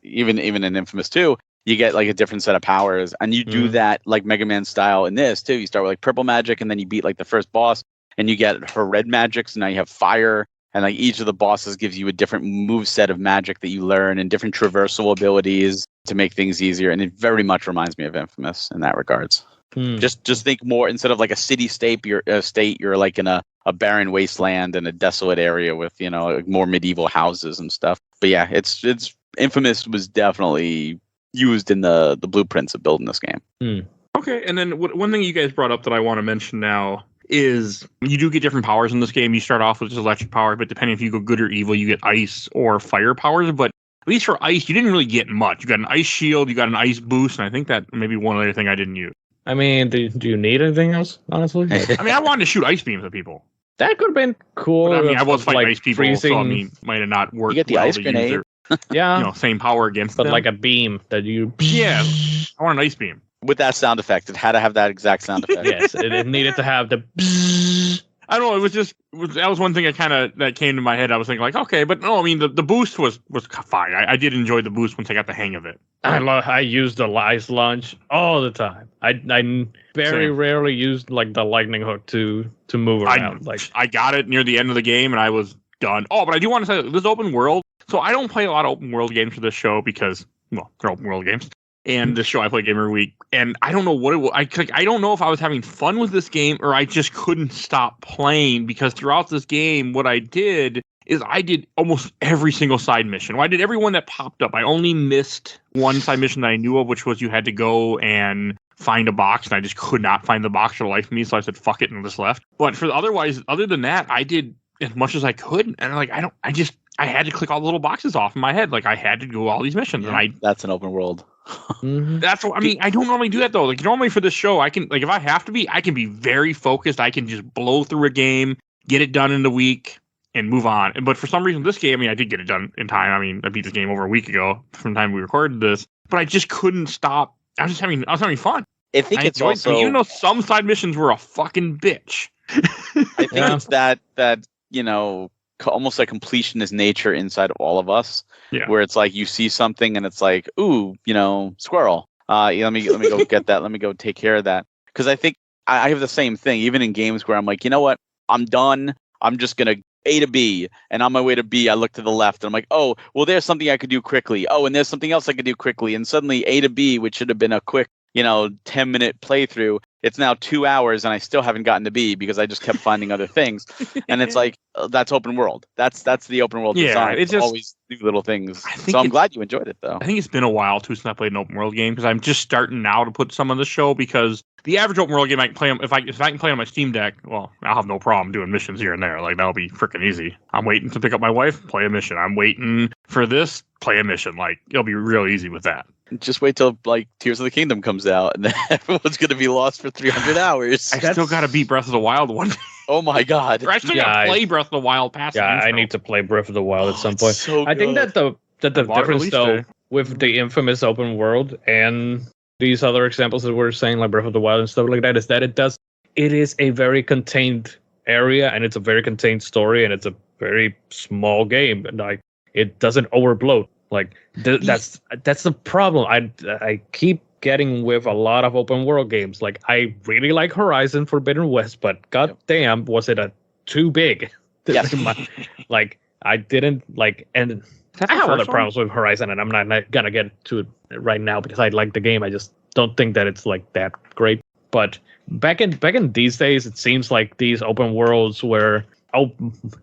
even in Infamous 2, you get like a different set of powers, and you do that like Mega Man style in this too. You start with like purple magic, and then you beat like the first boss, and you get her red magic. So now you have fire. And like each of the bosses gives you a different move set of magic that you learn and different traversal abilities to make things easier. And it very much reminds me of Infamous in that regards. Just think more instead of like a city state, you're like in a barren wasteland and a desolate area with more medieval houses and stuff. But yeah, it's Infamous was definitely used in the blueprints of building this game. Okay, and then one thing you guys brought up that I want to mention now is you do get different powers in this game. You start off with just electric power, but depending if you go good or evil, you get ice or fire powers. But at least for ice, you didn't really get much. You got an ice shield, you got an ice boost, and I think that maybe one other thing I didn't use. I mean, do you need anything else, honestly? I mean, I wanted to shoot ice beams at people. That could have been cool. But, I mean, I was fighting like ice people, freezing. so I mean, might have not worked. You get the well ice to use grenade. Yeah, same power against but them. like a beam that you. Yeah, I want an ice beam. With that sound effect, it had to have that exact sound effect. Yes, it needed to have the. I don't know. It was just that was one thing that came to my head. I was thinking like, okay, but no, I mean the boost was fine. I did enjoy the boost once I got the hang of it. I used the ice launch all the time. I very Same. rarely used like the lightning hook to move around. I got it near the end of the game and I was done. Oh, but I do want to say this open world. So I don't play a lot of open world games for this show because they're open world games. And this show I play game every week, and I don't know what it was. I don't know if I was having fun with this game or I just couldn't stop playing because throughout this game, what I did is I did almost every single side mission. Well, I did every one that popped up. I only missed one side mission that I knew of, which was you had to go and find a box, and I just could not find the box for the life of me, so I said fuck it and just left. But for other than that, I did as much as I could, and like I had to click all the little boxes off in my head. Like I had to do all these missions, and that's an open world. That's what I mean. I don't normally do that though. Like normally for this show, I can like if I have to be, I can be very focused. I can just blow through a game, get it done in a week, and move on. But for some reason, this game, I mean, I did get it done in time. I mean, I beat this game over a week ago from the time we recorded this, but I just couldn't stop. I was having fun. I think it's also even though some side missions were a fucking bitch. I think it's that almost like completionist nature inside of all of us, where it's like you see something and it's like, ooh, squirrel. Let me go get that. Let me go take care of that. Because I think I have the same thing, even in games where I'm like, you know what, I'm done. I'm just gonna A to B, and on my way to B, I look to the left, and I'm like, oh, well, there's something I could do quickly. Oh, and there's something else I could do quickly, and suddenly A to B, which should have been a quick 10-minute playthrough, it's now 2 hours and I still haven't gotten to B because I just kept finding other things. And it's like, that's open world. That's the open world design. It's just always do little things. So I'm glad you enjoyed it though. I think it's been a while too since I played an open world game because I'm just starting now to put some on the show because the average open world game I can play if I can play on my Steam Deck, well, I'll have no problem doing missions here and there. Like that'll be freaking easy. I'm waiting to pick up my wife, play a mission. I'm waiting for this, play a mission. Like it'll be real easy with that. Just wait till like Tears of the Kingdom comes out, and then everyone's gonna be lost for 300 hours. I still gotta beat Breath of the Wild one. Oh my god! I still gotta play Breath of the Wild past. Yeah, I need to play Breath of the Wild at some point. So I think that the difference though with the infamous open world and these other examples that we're saying like Breath of the Wild and stuff like that is that it is a very contained area and it's a very contained story and it's a very small game and like it doesn't overbloat. Like that's the problem. I keep getting with a lot of open world games. Like I really like Horizon Forbidden West, but goddamn, was it too big? Yes. Like I didn't like, and I have other problems with Horizon, and I'm not gonna get to it right now because I like the game. I just don't think that it's like that great. But back in these days, it seems like these open worlds were. Oh,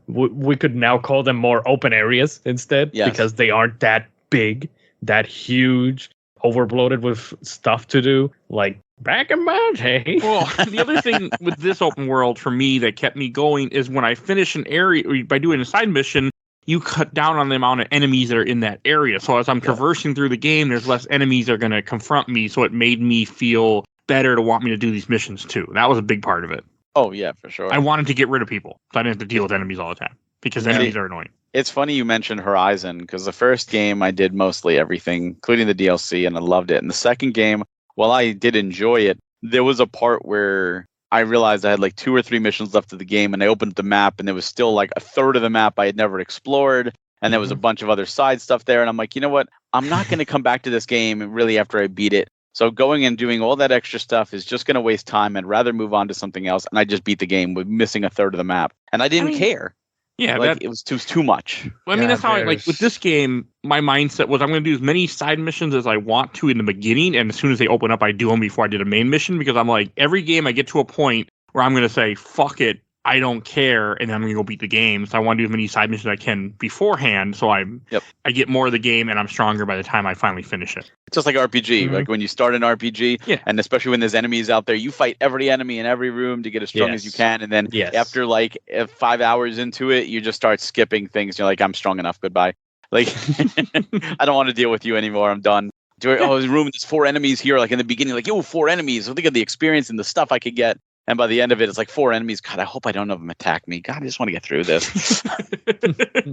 we could now call them more open areas instead because they aren't that big, that huge, overbloated with stuff to do. Like back in my day. Well, the other thing with this open world for me that kept me going is when I finish an area by doing a side mission, you cut down on the amount of enemies that are in that area. So as I'm traversing through the game, there's less enemies that are going to confront me. So it made me feel better to want me to do these missions too. That was a big part of it. Oh, yeah, for sure. I wanted to get rid of people, so I didn't have to deal with enemies all the time, because enemies are annoying. It's funny you mentioned Horizon, because the first game I did mostly everything, including the DLC, and I loved it. And the second game, while I did enjoy it, there was a part where I realized I had like 2 or 3 missions left of the game, and I opened the map, and there was still like a third of the map I had never explored, and there was a bunch of other side stuff there, and I'm like, you know what? I'm not going to come back to this game really after I beat it. So going and doing all that extra stuff is just going to waste time. I'd rather move on to something else. And I just beat the game with missing a third of the map. And I didn't care. Yeah, like, it was too much. Well, I mean, that's how like with this game, my mindset was I'm going to do as many side missions as I want to in the beginning. And as soon as they open up, I do them before I did a main mission. Because I'm like, every game I get to a point where I'm going to say, fuck it. I don't care, and then I'm going to go beat the game. So I want to do as many side missions as I can beforehand, so I get more of the game, and I'm stronger by the time I finally finish it. It's just like RPG. Like when you start an RPG, and especially when there's enemies out there, you fight every enemy in every room to get as strong as you can, and then after like 5 hours into it, you just start skipping things. You're like, I'm strong enough, goodbye. Like, I don't want to deal with you anymore. I'm done. Oh, there's room, there's 4 enemies here. Like in the beginning, like, 4 enemies. So think of the experience and the stuff I could get. And by the end of it, it's like 4 enemies. God, I hope I don't have them attack me. God, I just want to get through this.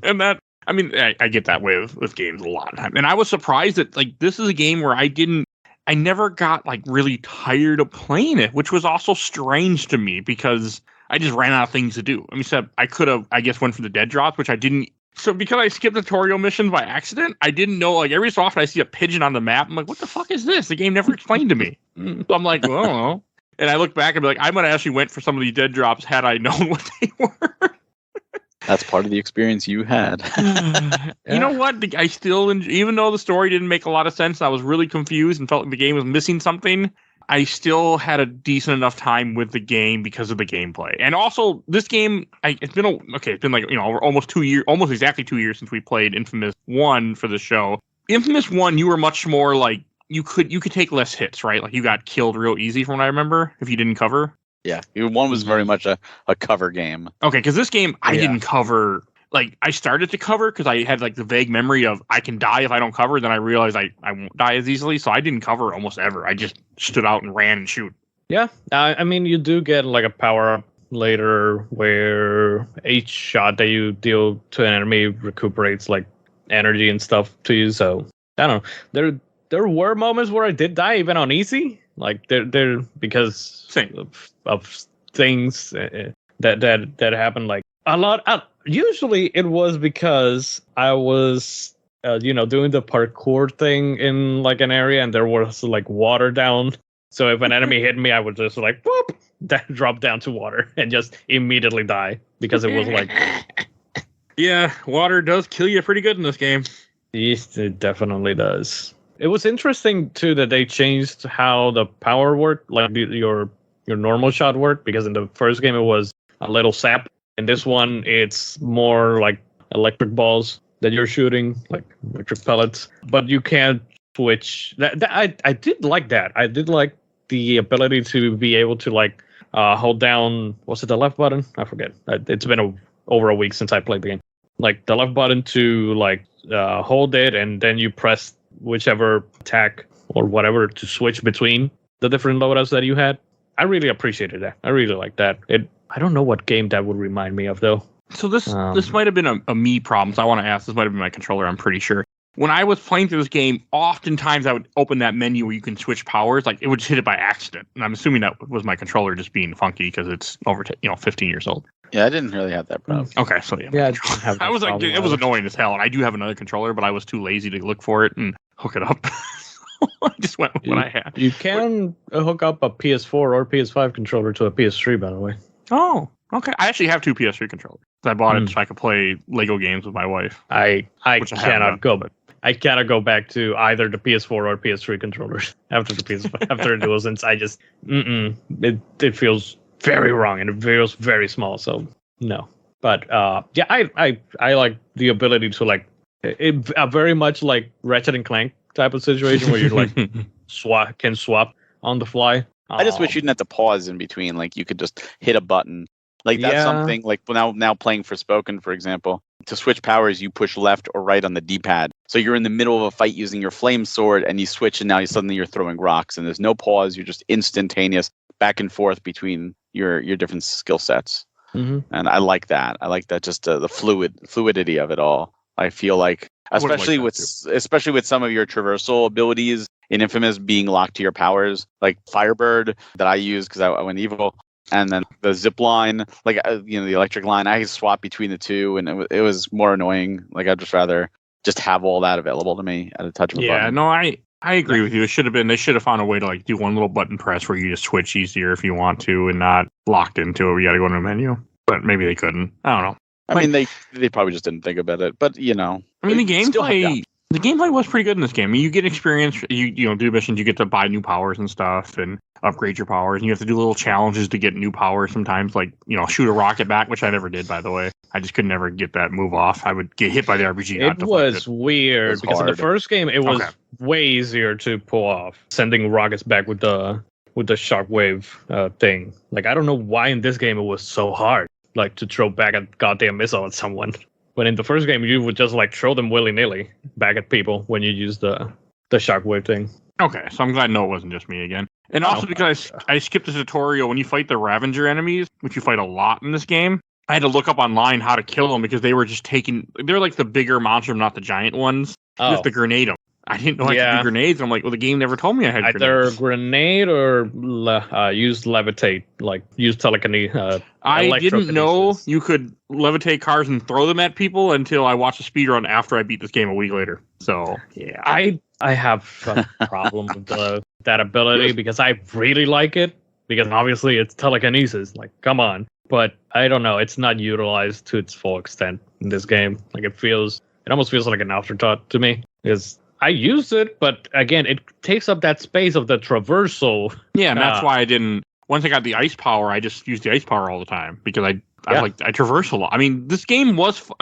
And that, I mean, I get that way with games a lot of time. And I was surprised that, like, this is a game where I never got, like, really tired of playing it, which was also strange to me because I just ran out of things to do. I mean, so I could have, I guess, went for the dead drops, which I didn't. So because I skipped tutorial missions by accident, I didn't know, like, every so often I see a pigeon on the map. I'm like, what the fuck is this? The game never explained to me. So I'm like, well, I don't know. And I look back and be like, I might have actually went for some of these dead drops had I known what they were. That's part of the experience you had. You know what? I still, even though the story didn't make a lot of sense, I was really confused and felt like the game was missing something. I still had a decent enough time with the game because of the gameplay. And also, this game, it's been like, almost 2 years, almost exactly 2 years since we played Infamous 1 for the show. Infamous 1, you were much more like, you could take less hits, right? Like, you got killed real easy from what I remember, if you didn't cover. Yeah, 1 was very much a cover game. Okay, because this game, I didn't cover. Like, I started to cover because I had, like, the vague memory of I can die if I don't cover. Then I realized I won't die as easily. So I didn't cover almost ever. I just stood out and ran and shoot. Yeah, I mean, you do get, like, a power-up later where each shot that you deal to an enemy recuperates, like, energy and stuff to you. So, I don't know. There were moments where I did die even on easy. Like, there because of things that happened, like, a lot. Usually it was because I was, doing the parkour thing in like an area and there was like water down. So if an enemy hit me, I would just like, whoop, drop down to water and just immediately die because it was like. Yeah, water does kill you pretty good in this game. Yes, it definitely does. It was interesting too that they changed how the power worked, like your normal shot worked, because in the first game it was a little sap. In this one, it's more like electric balls that you're shooting, like electric pellets. But you can't switch. I did like that. I did like the ability to be able to like hold down. Was it the left button? I forget. It's been over a week since I played the game. Like the left button to like hold it, and then you press whichever attack or whatever to switch between the different loadouts that you had. I really appreciated that. I really like that. I don't know what game that would remind me of, though. So this might have been a me problem. So I want to ask. This might have been my controller. I'm pretty sure. When I was playing through this game, oftentimes I would open that menu where you can switch powers. Like it would just hit it by accident, and I'm assuming that was my controller just being funky because it's over 15 years old. Yeah, I didn't really have that problem. Okay, so I was like, it was annoying as hell, and I do have another controller, but I was too lazy to look for it and hook it up. I just went with what I had. You can hook up a PS4 or PS5 controller to a PS3, by the way. Oh, okay. I actually have 2 PS3 controllers. I bought it so I could play Lego games with my wife. I cannot go back to either the PS4 or PS3 controllers after the PS5 after the DualSense. I just it feels very wrong and it feels very small. So no. But yeah, I like the ability to like very much like Ratchet and Clank type of situation where you like can swap on the fly. I just wish you didn't have to pause in between. Like you could just hit a button. Like that's something like now playing for Spoken, for example, to switch powers, you push left or right on the D-pad. So you're in the middle of a fight using your flame sword and you switch and now suddenly you're throwing rocks and there's no pause. You're just instantaneous back and forth between your different skill sets. Mm-hmm. And I like that. I like that just the fluidity of it all. I feel like, especially with some of your traversal abilities in Infamous being locked to your powers, like Firebird that I use because I went evil, and then the zip line, like the electric line, I swap between the two, and it was more annoying. Like I'd just rather just have all that available to me at a touch of a button. Yeah, no, I agree with you. They should have found a way to like do one little button press where you just switch easier if you want to, and not locked into it. You got to go into a menu, but maybe they couldn't. I don't know. I mean, they probably just didn't think about it, but I mean, the gameplay was pretty good in this game. I mean, you get experience, you do missions, you get to buy new powers and stuff, and upgrade your powers, and you have to do little challenges to get new powers sometimes, like shoot a rocket back, which I never did, by the way. I just could never get that move off. I would get hit by the RPG. It was weird because in the first game it was way easier to pull off sending rockets back with the shockwave thing. Like I don't know why in this game it was so hard. Like to throw back a goddamn missile at someone. When in the first game you would just like throw them willy-nilly back at people when you use the shockwave thing. Okay, so I'm glad it wasn't just me again. And also because I skipped the tutorial when you fight the Ravager enemies, which you fight a lot in this game. I had to look up online how to kill them because they were just they're like the bigger monster, not the giant ones. You have to grenade them. I didn't know I could do grenades. I'm like, well, the game never told me I had either grenade or use levitate, like use telekinesis. I didn't know you could levitate cars and throw them at people until I watched a speedrun after I beat this game a week later. So yeah, I have a problem with that ability because I really like it because obviously it's telekinesis. Like, come on, but I don't know. It's not utilized to its full extent in this game. Like it almost feels like an afterthought to me because I used it, but again, it takes up that space of the traversal. Yeah, and that's why I didn't. Once I got the ice power, I just used the ice power all the time because I traverse a lot. I mean, this game also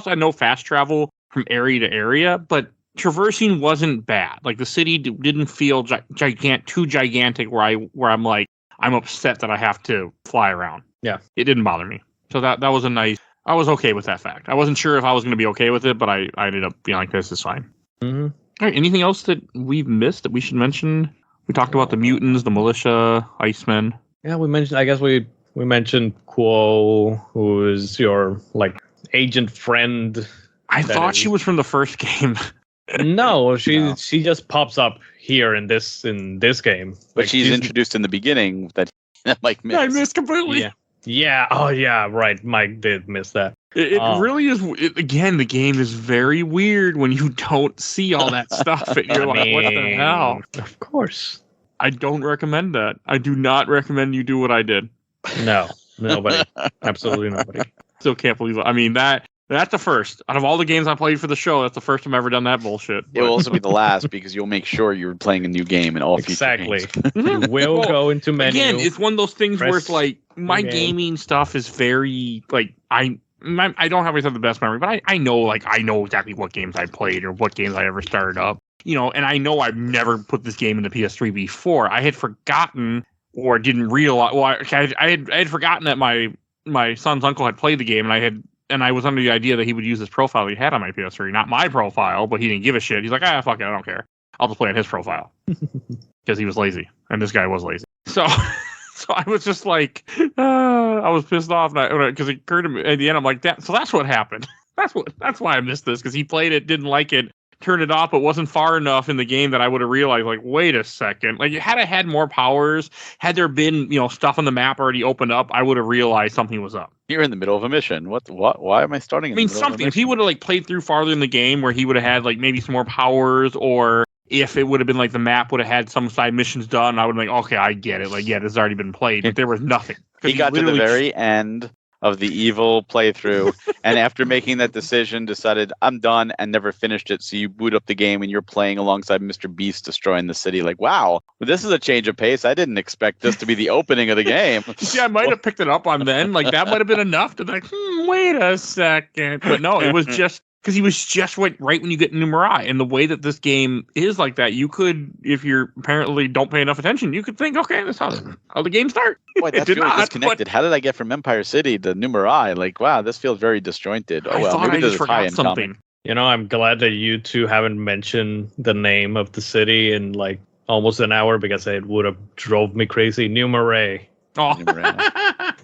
had no fast travel from area to area, but traversing wasn't bad. Like the city didn't feel too gigantic where I'm like I'm upset that I have to fly around. Yeah, it didn't bother me. So that was a nice. I was okay with that fact. I wasn't sure if I was going to be okay with it, but I ended up being like, this is fine. Mm-hmm. All right. Anything else that we've missed that we should mention? We talked about the mutants, the militia, Icemen. Yeah, we mentioned. I guess we mentioned Quo, who is your like agent friend. I thought she was from the first game. No, she just pops up here in this game. But like, she's introduced in the beginning that Mike missed. I missed completely. Yeah. Yeah. Oh, yeah. Right. Mike did miss that. It really is. Again, the game is very weird when you don't see all that stuff. And you're what the hell? Of course. I don't recommend that. I do not recommend you do what I did. No, nobody. Absolutely nobody. Still can't believe it. I mean, that's the first. Out of all the games I played for the show, that's the first time I've ever done that bullshit. It will also be the last because you'll make sure you're playing a new game in all future games. You will go into menu. Again, it's one of those things where it's like, my gaming stuff is very, like, I don't have the best memory, but I know exactly what games I played or what games I ever started up. You know, and I know I've never put this game in the PS3 before. I had forgotten or didn't realize. Well, I had forgotten that my son's uncle had played the game, and I was under the idea that he would use his profile he had on my PS3, not my profile, but he didn't give a shit. He's like, fuck it, I don't care. I'll just play on his profile because he was lazy, and this guy was lazy. So I was just like, I was pissed off because it occurred to me at the end. I'm like, so that's what happened. That's why I missed this, because he played it, didn't like it, turned it off, but wasn't far enough in the game that I would have realized, like, wait a second. Like, had I had more powers, had there been, stuff on the map already opened up, I would have realized something was up. You're in the middle of a mission. What? Why am I starting? Something. If he would have like played through farther in the game, where he would have had like maybe some more powers, or if it would have been like the map would have had some side missions done, I would have been like, okay, I get it. Like, yeah, this has already been played, but there was nothing. He got to the very end of the evil playthrough, and after making that decision, decided I'm done and never finished it. So you boot up the game and you're playing alongside Mr. Beast destroying the city. Like, wow, this is a change of pace. I didn't expect this to be the opening of the game. See, I might have picked it up on then. Like, that might have been enough to be like, wait a second. But no, it was just because he was just right when you get into Mirai. And the way that this game is like that, you could, if you're apparently don't pay enough attention, you could think, okay, that's how the game starts. Boy, that feels disconnected. How did I get from Empire City to New Mirai? Like, wow, this feels very disjointed. Oh, well, maybe there's a tie-in something. I'm glad that you two haven't mentioned the name of the city in like almost an hour, because it would have drove me crazy. New Mirai. Oh. New Mirai.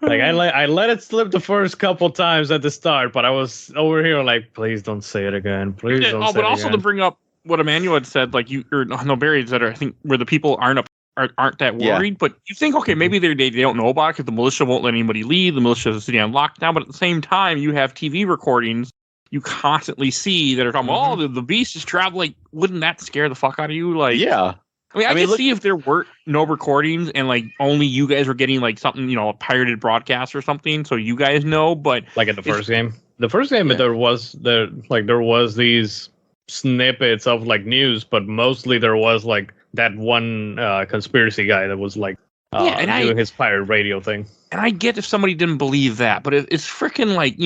Like, I let it slip the first couple times at the start, but I was over here like, please don't say it again. Please don't say it again. But also to bring up what Emanuel had said, like Barry had said, I think, where the people aren't that worried, but you think, okay, maybe they don't know about it because the militia won't let anybody leave. The militia is sitting on lockdown, but at the same time, you have TV recordings you constantly see that are talking, the beast is traveling. Wouldn't that scare the fuck out of you? Like, yeah. I mean, see if there were no recordings and like only you guys were getting like something, a pirated broadcast or something, so you guys know. But like in the first game, there was these snippets of like news, but mostly there was like that one conspiracy guy that was like doing his pirate radio thing. And I get if somebody didn't believe that, but it's freaking like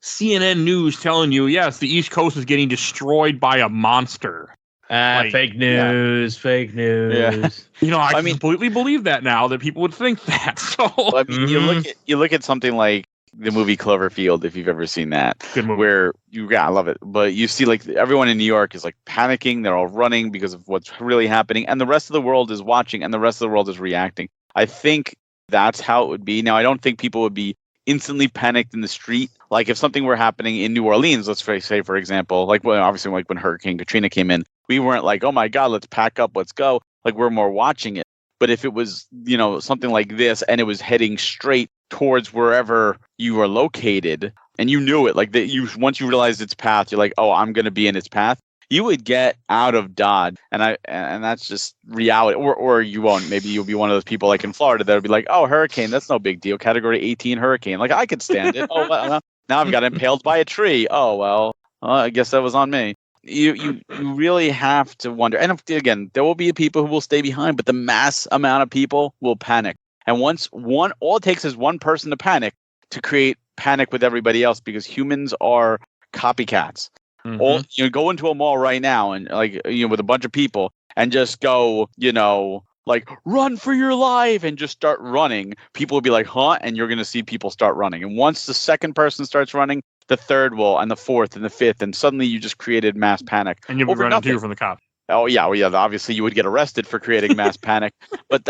CNN News telling you, yes, the East Coast is getting destroyed by a monster. Fake news. Yeah. I completely believe that now, that people would think that. So you look at something like the movie Cloverfield, if you've ever seen that. Good movie. Where I love it. But you see like everyone in New York is like panicking, they're all running because of what's really happening, and the rest of the world is watching and the rest of the world is reacting. I think that's how it would be. Now, I don't think people would be instantly panicked in the street. Like if something were happening in New Orleans, let's say, for example, like obviously like when Hurricane Katrina came in, we weren't like, oh my God, let's pack up, let's go. Like we're more watching it. But if it was, something like this and it was heading straight towards wherever you were located and you knew it, like once you realized its path, you're like, oh, I'm going to be in its path. You would get out of Dodge, and that's just reality. Or you won't. Maybe you'll be one of those people like in Florida that would be like, "Oh, hurricane, that's no big deal. Category 18 hurricane, like I could stand it." Oh, well, now I've got impaled by a tree. Oh well, I guess that was on me. you really have to wonder. And again, there will be people who will stay behind, but the mass amount of people will panic. And all it takes is one person to panic to create panic with everybody else, because humans are copycats. Mm-hmm. Go into a mall right now and with a bunch of people and just go, run for your life and just start running. People will be like, huh? And you're going to see people start running. And once the second person starts running, the third will, and the fourth and the fifth, and suddenly you just created mass panic. And you'll be running too from the cops. Oh yeah, obviously you would get arrested for creating mass panic, but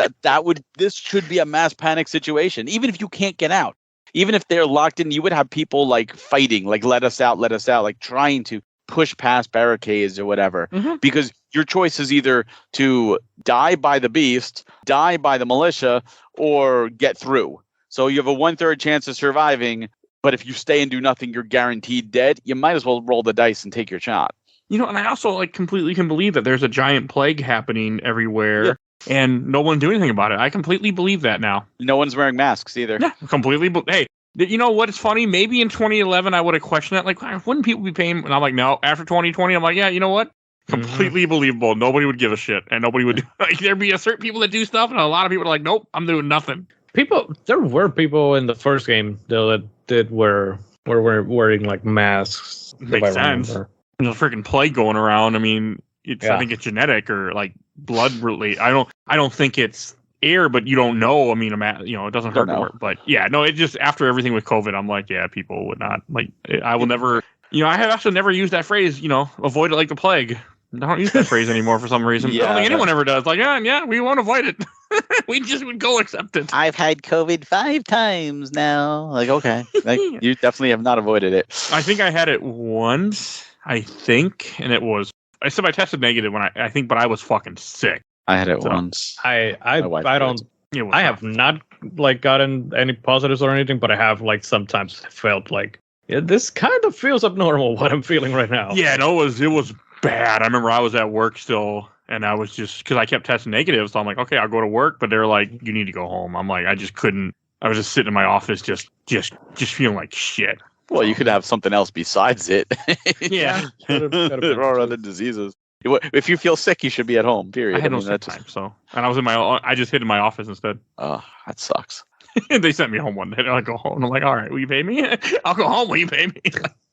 this should be a mass panic situation. Even if you can't get out, even if they're locked in, you would have people like fighting, like let us out, like trying to push past barricades or whatever. Mm-hmm. Because your choice is either to die by the beast, die by the militia, or get through. So you have a 1/3 chance of surviving. But if you stay and do nothing, you're guaranteed dead. You might as well roll the dice and take your shot. And I also completely can believe that there's a giant plague happening everywhere, and no one do anything about it. I completely believe that now. No one's wearing masks either. Yeah, completely. Hey, you know what is funny? Maybe in 2011 I would have questioned that. Like, wouldn't people be paying? And I'm like, no. After 2020, I'm like, yeah. You know what? Completely believable. Nobody would give a shit, and nobody would. There'd be a certain people that do stuff, and a lot of people are like, nope, I'm doing nothing. There were people in the first game though that were wearing like masks. Makes sense. There's a freaking plague going around. I mean, I think it's genetic or like blood related. I don't think it's air, but you don't know. I mean, it doesn't hurt to work. But yeah, no, it just after everything with COVID, I'm like, yeah, people would not like. I will never. I have actually never used that phrase. Avoid it like the plague. I don't use that phrase anymore for some reason. I don't think anyone ever does. Like, yeah, we won't avoid it. We just would go accept it. I've had COVID 5 times now. Like, okay. You definitely have not avoided it. I think I had it once, and it was, I tested negative when but I was fucking sick. I had it once. I have not gotten any positives or anything, but I have sometimes felt like, this kind of feels abnormal what I'm feeling right now. Yeah, no, it was bad. I remember I was at work still, and I was just because I kept testing negative, so I'm like, okay, I'll go to work, but they're like, you need to go home. I'm like, I just couldn't. I was just sitting in my office, just feeling like shit. Well, you could have something else besides it. Yeah, there are other diseases. If you feel sick, you should be at home. Period. I had no sick time, and I was I just hid in my office instead. Oh, that sucks. They sent me home one day. They're like, go home. And I'm like, all right, will you pay me? I'll go home. Will you pay me?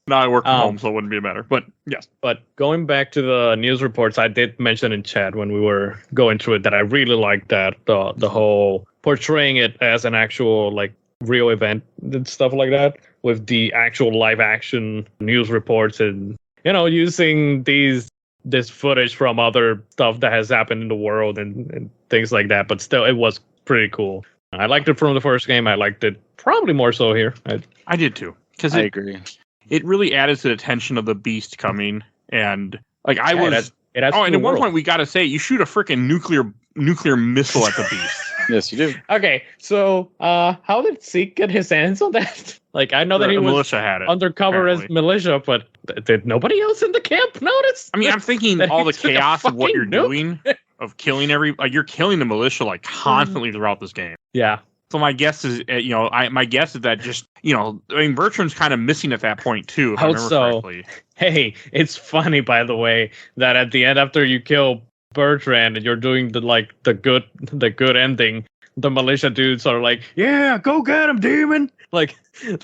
No, I work from home, so it wouldn't be a matter. But yes. But going back to the news reports, I did mention in chat when we were going through it that I really liked that the whole portraying it as an actual real event and stuff like that, with the actual live action news reports and using this footage from other stuff that has happened in the world and things like that. But still, it was pretty cool. I liked it from the first game. I liked it probably more so here. I did too. I agree. It really added to the tension of the beast coming, and and at one point we got to say, you shoot a freaking nuclear missile at the beast. Yes, you do. Okay, so how did Zeke get his hands on that? I know that he was militia had it, undercover apparently. as militia, but did nobody else in the camp notice? I mean, I'm thinking all the chaos of what you're doing, of killing you're killing the militia constantly throughout this game. Yeah. So my guess is, my guess is that just, Bertrand's kind of missing at that point too. If I remember correctly. Hey, it's funny, by the way, that at the end after you kill Bertrand and you're doing the good ending, the militia dudes are like, yeah, go get him, demon.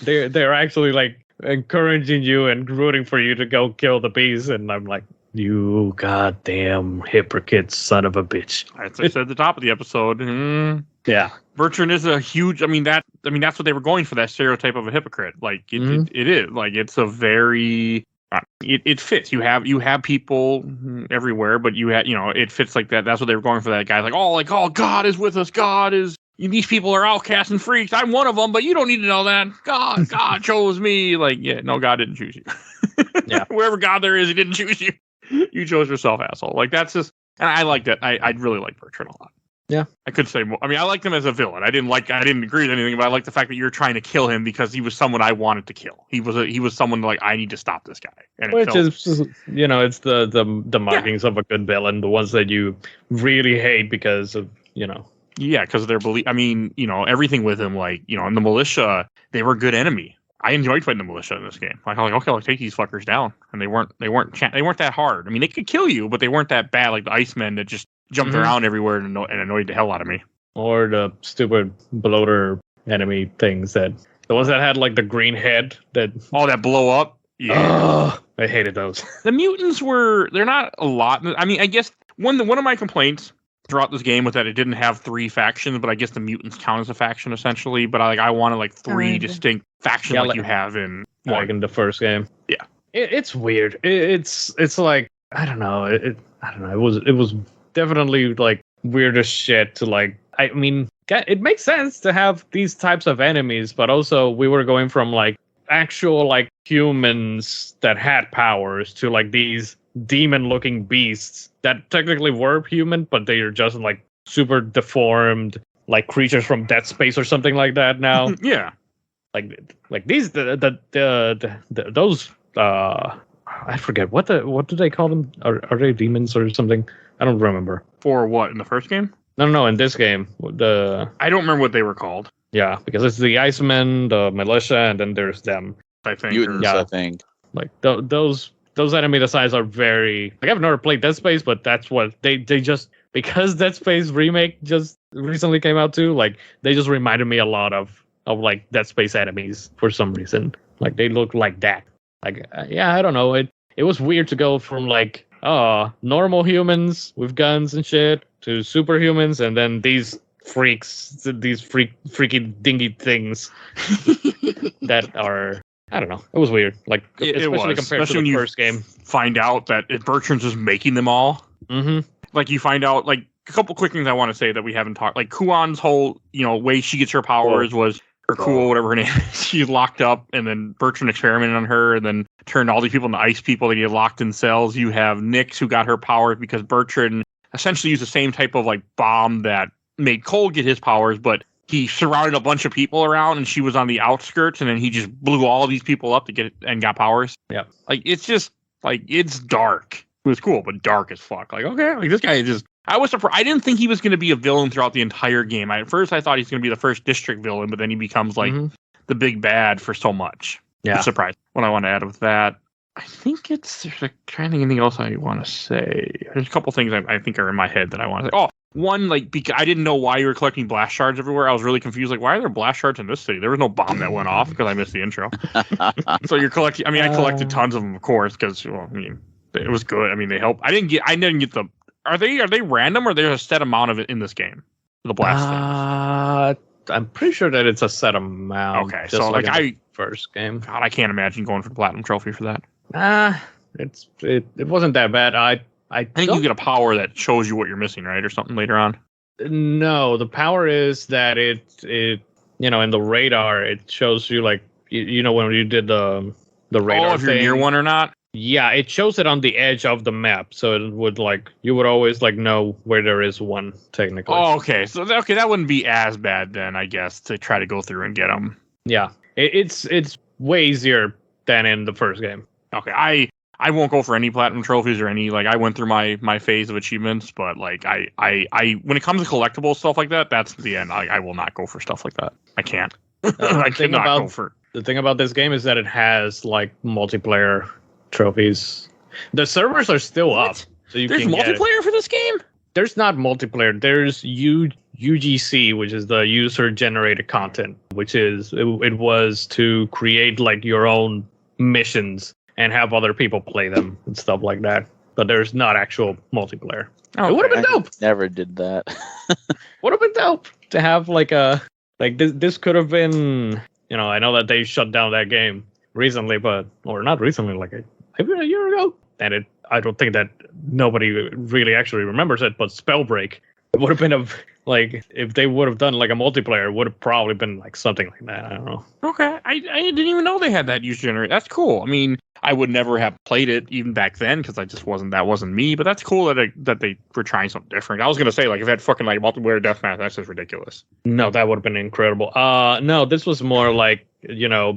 They're actually encouraging you and rooting for you to go kill the beast, and I'm like, you goddamn hypocrite son of a bitch. As I said at the top of the episode. Yeah. Bertrand is a huge. That's what they were going for, that stereotype of a hypocrite. It is it's a very. It fits. You have people everywhere, but it fits like that. That's what they were going for. That guy, oh, God is with us. God is. These people are outcasts and freaks. I'm one of them, but you don't need to know that. God chose me. No, God didn't choose you. Yeah. Wherever God there is, He didn't choose you. You chose yourself, asshole. That's just. And I liked it. I really like Bertrand a lot. Yeah, I could say more. I mean, I liked him as a villain. I didn't agree with anything, but I like the fact that you're trying to kill him because he was someone I wanted to kill. He was someone I need to stop this guy. And which is, it's the markings of a good villain, the ones that you really hate because of, Yeah, because of their belief. I mean, everything with him, and the militia, they were a good enemy. I enjoyed fighting the militia in this game. Like, I'm like, okay, I'll take these fuckers down, and they weren't that hard. I mean, they could kill you, but they weren't that bad. Like the Icemen that just jumped around everywhere and annoyed the hell out of me. Or the stupid bloater enemy things the ones that had like the green head that blow up. Yeah, I hated those. The mutants they're not a lot. I mean, I guess one of my complaints throughout this game was that it didn't have 3 factions, but I guess the mutants count as a faction essentially. But I wanted like 3 distinct factions like you have in in the first game. Yeah, it's weird. It's like I don't know. I don't know. It was definitely like weird as shit to like. I mean, it makes sense to have these types of enemies, but also we were going from like actual like humans that had powers to like these demon-looking beasts that technically were human, but they are just like super deformed, like creatures from Dead Space or something like that. Now, yeah, like these those I forget what do they call them? Are they demons or something? I don't remember. For what in the first game? No, in this game, I don't remember what they were called. Yeah, because it's the Icemen, the militia, and then there's them. I think mutants. I think like those enemy designs are very like I've never played Dead Space, but that's what they just because Dead Space remake just recently came out too. Like they just reminded me a lot of like Dead Space enemies for some reason. Like they look like that. Like I don't know. It was weird to go from like normal humans with guns and shit to superhumans, and then these freaks, these freaky dingy things that are. I don't know. It was weird. Like especially compared to the first game. Find out that Bertrand's just making them all. Mm-hmm. Like you find out like a couple quick things I want to say that we haven't talked. Like Kuan's whole way she gets her powers was or Kuo, whatever her name is. She's locked up, and then Bertrand experimented on her, and then turned all these people into ice people that get locked in cells. You have Nyx who got her powers because Bertrand essentially used the same type of like bomb that made Cole get his powers, but he surrounded a bunch of people around, and she was on the outskirts, and then he just blew all of these people up to get it and got powers. Yeah, like it's just like it's dark. It was cool, but dark as fuck. Like okay, like this guy is just. I was surprised. I didn't think he was going to be a villain throughout the entire game. At first, I thought he's going to be the first district villain, but then he becomes like the big bad for so much. Yeah, I'm surprised. What I want to add with that, I think there's trying to think anything else I want to say. There's a couple things I think are in my head that I want to say. Oh. One, like, because I didn't know why you were collecting blast shards everywhere. I was really confused. Like, why are there blast shards in this city? There was no bomb that went off because I missed the intro. So you're collecting. I mean, I collected tons of them, of course, because I mean, it was good. I mean, they help. I didn't get the. Are they random or there's a set amount of it in this game? The blast things. I'm pretty sure that it's a set amount. Okay, just so like first game. God, I can't imagine going for the platinum trophy for that. It wasn't that bad. I think you get a power that shows you what you're missing, right, or something later on. No, the power is that it in the radar it shows you like when you did the radar. Oh, if you're near one or not. Yeah, it shows it on the edge of the map, so it would like you would always like know where there is one technically. Oh, okay, so that wouldn't be as bad then, I guess, to try to go through and get them. Yeah, it's way easier than in the first game. Okay, I won't go for any platinum trophies or any like I went through my phase of achievements, but like I when it comes to collectible stuff like that, that's the end. I will not go for stuff like that. I can't. I cannot go for. The thing about this game is that it has like multiplayer trophies. The servers are still up, so there's multiplayer for this game. There's not multiplayer. There's UGC, which is the user generated content, which is it was to create like your own missions and have other people play them and stuff like that. But there's not actual multiplayer. Okay. It would have been dope. Never did that. Would have been dope to have like this could have been. I know that they shut down that game recently, or not recently, like maybe a year ago. And I don't think that nobody really actually remembers it. But Spellbreak, it would have been if they would have done like a multiplayer, it would have probably been like something like that. I don't know. Okay, I didn't even know they had that user generated. That's cool. I mean, I would never have played it even back then because that wasn't me. But that's cool that they were trying something different. I was gonna say like if it had fucking like multiplayer deathmatch, that's just ridiculous. No, that would have been incredible. No, this was more like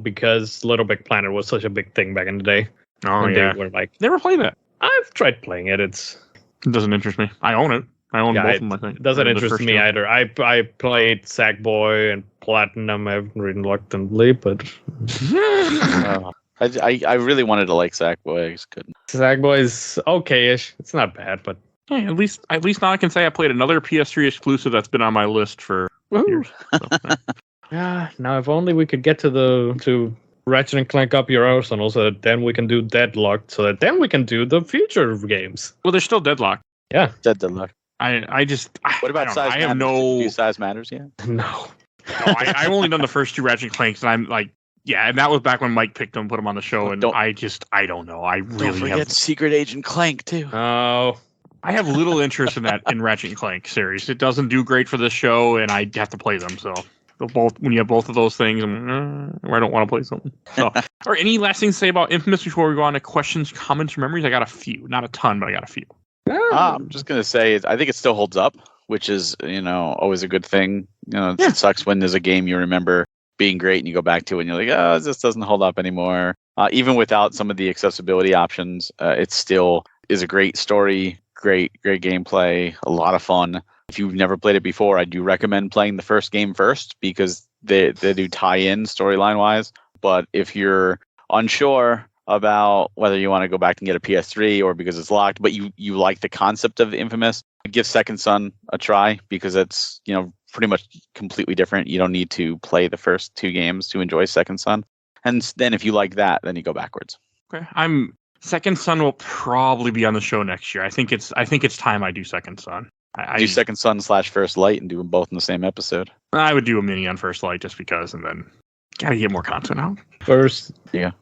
because Little Big Planet was such a big thing back in the day. Oh yeah, they were like never played that. I've tried playing it. It doesn't interest me. I own it. I own both of them, I think. It doesn't interest me either. I played Sackboy and Platinum reluctantly, but I really wanted to like Sackboy. I just couldn't. Sackboy's okay-ish. It's not bad, but Hey, at least now I can say I played another PS3 exclusive that's been on my list for years. So, yeah. Now, if only we could get to Ratchet and Clank Up Your Arsenal, so that then we can do Deadlocked, so that then we can do the future games. well, they're still deadlocked. Yeah. Deadlock. I just What about I don't know. Size I Matters? have Did you no. do Size Matters yet? No. I've only done the first 2 Ratchet and Clanks, and I'm like, yeah, and that was back when Mike picked them, put them on the show, and I don't know. I Don't really forget have. Secret Agent Clank too. Oh. I have little interest in Ratchet and Clank series. It doesn't do great for this show, and I have to play them. So when you have both of those things, I don't want to play something. So, or any last things to say about Infamous before we go on to questions, comments, or memories? I got a few, not a ton, but I got a few. I'm just gonna say I think it still holds up, which is always a good thing. It sucks when there's a game you remember being great and you go back to it and you're like, oh, this doesn't hold up anymore. Even without some of the accessibility options, it still is a great story. Great gameplay, a lot of fun. If you've never played it before, I do recommend playing the first game first because they do tie in storyline wise. But if you're unsure about whether you want to go back and get a PS3 or because it's locked, but you like the concept of Infamous, give Second Son a try because it's pretty much completely different. You don't need to play the first 2 games to enjoy Second Son, and then if you like that, then you go backwards. Okay, Second Son will probably be on the show next year. I think it's time I do Second Son. I do Second Son / First Light and do them both in the same episode. I would do a mini on First Light just because, and then gotta get more content out. First, yeah.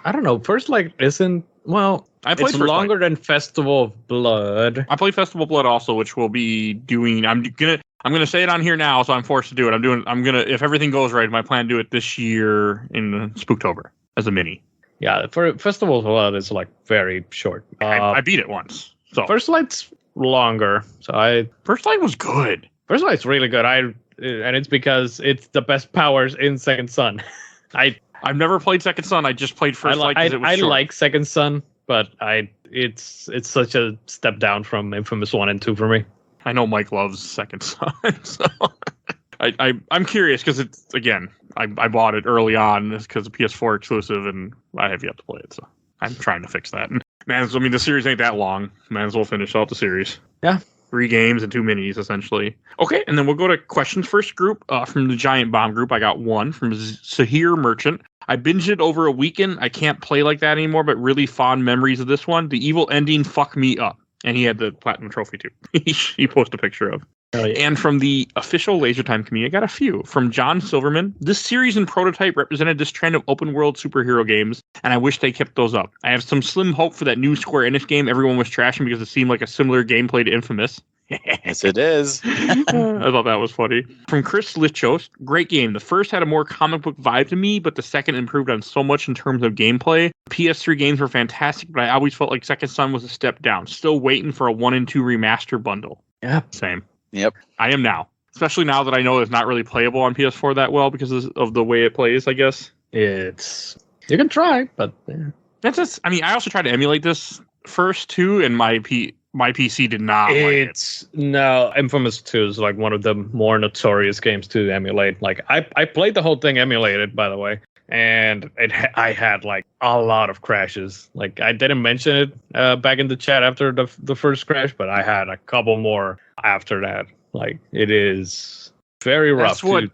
I don't know. First Light isn't I played it's First longer Light. than Festival of Blood. I played Festival of Blood also, which we'll be doing. I'm gonna say it on here now, so I'm forced to do it. I'm gonna if everything goes right, my plan to do it this year in Spooktober as a mini. Yeah, for Festival of Blood is like very short. I beat it once. So First Light's longer. So First Light was good. First Light's really good. And it's because it's the best powers in Second Son. I've never played Second Son. I just played First Light because it was short. I like Second Son, but it's such a step down from Infamous 1 and 2 for me. I know Mike loves Second Son, so I'm curious because it's again I bought it early on because of PS4 exclusive and I have yet to play it, so I'm trying to fix that. And the series ain't that long. Might as well finish out the series. Yeah. 3 games and 2 minis essentially. Okay, and then we'll go to questions first group from the Giant Bomb group. I got one from Sahir Merchant. I binged it over a weekend. I can't play like that anymore, but really fond memories of this one. The evil ending fucked me up. And he had the platinum trophy too. He posted a picture of. Oh, yeah. And from the official Laser Time community, I got a few. From John Silverman, this series and prototype represented this trend of open world superhero games, and I wish they kept those up. I have some slim hope for that new Square Enix game everyone was trashing because it seemed like a similar gameplay to Infamous. Yes, it is. I thought that was funny. From Chris Lichos, great game. The first had a more comic book vibe to me, but the second improved on so much in terms of gameplay. PS3 games were fantastic, but I always felt like Second Son was a step down. Still waiting for a 1 and 2 remaster bundle. Yeah. Same. Yep. I am now. Especially now that I know it's not really playable on PS4 that well because of the way it plays, I guess. You can try, but That's just, I also tried to emulate this first too, and my PC did not like it. No, Infamous 2 is like one of the more notorious games to emulate. Like I played the whole thing emulated, by the way, and I had like a lot of crashes. Like I didn't mention it back in the chat after the first crash, but I had a couple more after that. Like it is very rough. That's what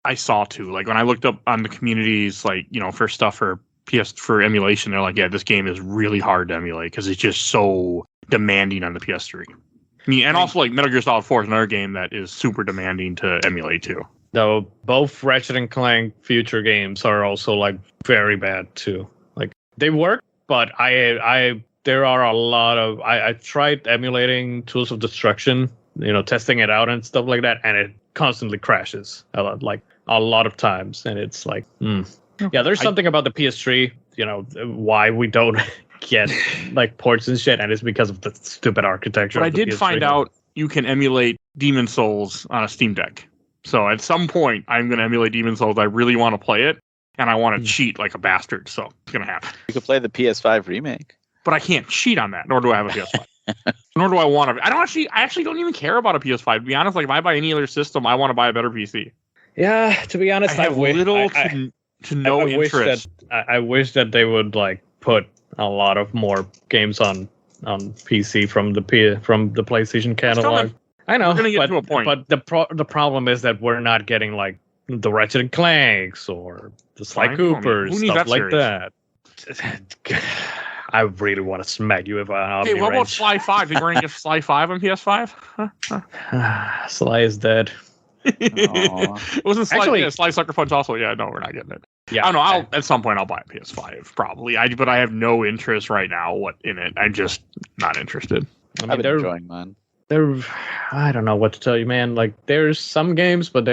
I saw too. Like when I looked up on the communities, like for stuff for emulation, they're like, yeah, this game is really hard to emulate because it's just so demanding on the PS3. And also like Metal Gear Solid 4 is another game that is super demanding to emulate too. Though both Ratchet and Clank future games are also like very bad too. Like they work, but there are a lot of I tried emulating Tools of Destruction, testing it out and stuff like that, and it constantly crashes a lot of times, and it's like, yeah, there's something about the PS3, why we don't get like ports and shit, and it's because of the stupid architecture. But I did find out you can emulate Demon Souls on a Steam Deck. So at some point, I'm going to emulate Demon Souls. I really want to play it, and I want to cheat like a bastard. So it's going to happen. You could play the PS5 remake. But I can't cheat on that, nor do I have a PS5. Nor do I want to. I actually don't even care about a PS5. To be honest, like if I buy any other system, I want to buy a better PC. Yeah, to be honest, I have to no I wish interest. I wish that they would like put a lot of more games on PC from the PlayStation catalog. coming. I know, We're gonna get but, to a point. But the problem is that we're not getting like the Ratchet and Clanks or the Sly Fine, Coopers, who needs stuff that like series? that. I really want to smack you if I. Hey, what about Sly 5? Did you want to get Sly 5 on PS5? Sly is dead. It wasn't Sly. Actually- Sly Sucker Punch also. Yeah, no, we're not getting it. Yeah, I don't know. At some point I'll buy a PS5 probably. But I have no interest right now. In it? I'm just not interested. I I've mean, been enjoying mine. I don't know what to tell you, man. Like, there's some games, but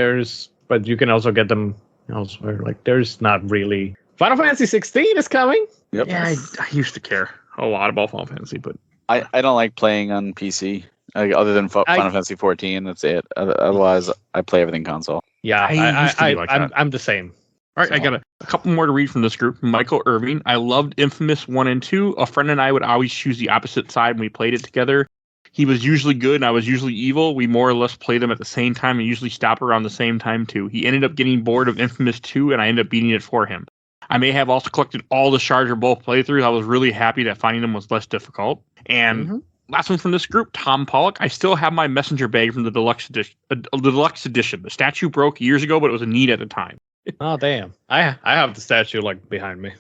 you can also get them elsewhere. Like, there's not really. Final Fantasy 16 is coming. Yep. Yeah, I used to care a lot about Final Fantasy, but I don't like playing on PC. Like, other than Final Fantasy 14, that's it. Otherwise, I play everything console. Yeah, I used to be like that. I'm the same. all right, I got a couple more to read from this group. Michael Irving. I loved Infamous 1 and 2. A friend and I would always choose the opposite side when we played it together. He was usually good and I was usually evil. We more or less played them at the same time and usually stop around the same time too. He ended up getting bored of Infamous 2 and I ended up beating it for him. I may have also collected all the shards for both playthroughs. I was really happy that finding them was less difficult. And last one from this group, Tom Pollock. I still have my messenger bag from the deluxe edition. The statue broke years ago, but it was a need at the time. Oh damn! I have the statue like behind me.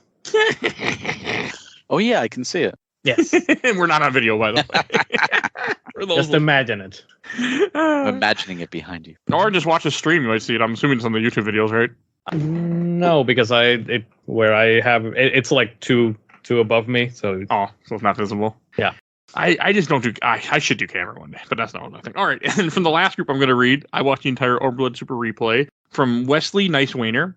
Oh yeah, I can see it. Yes, And we're not on video, by the way. For those just imagine it. I'm imagining it behind you. or just watch a stream. You might see it. I'm assuming it's on the YouTube videos, right? No, because it's like two above me, so Oh, so it's not visible. Yeah. I just don't do. I should do camera one day, but that's not nothing. All right, and from the last group I'm going to read, I watched the entire Overblood Super Replay from Wesley Nicewainer.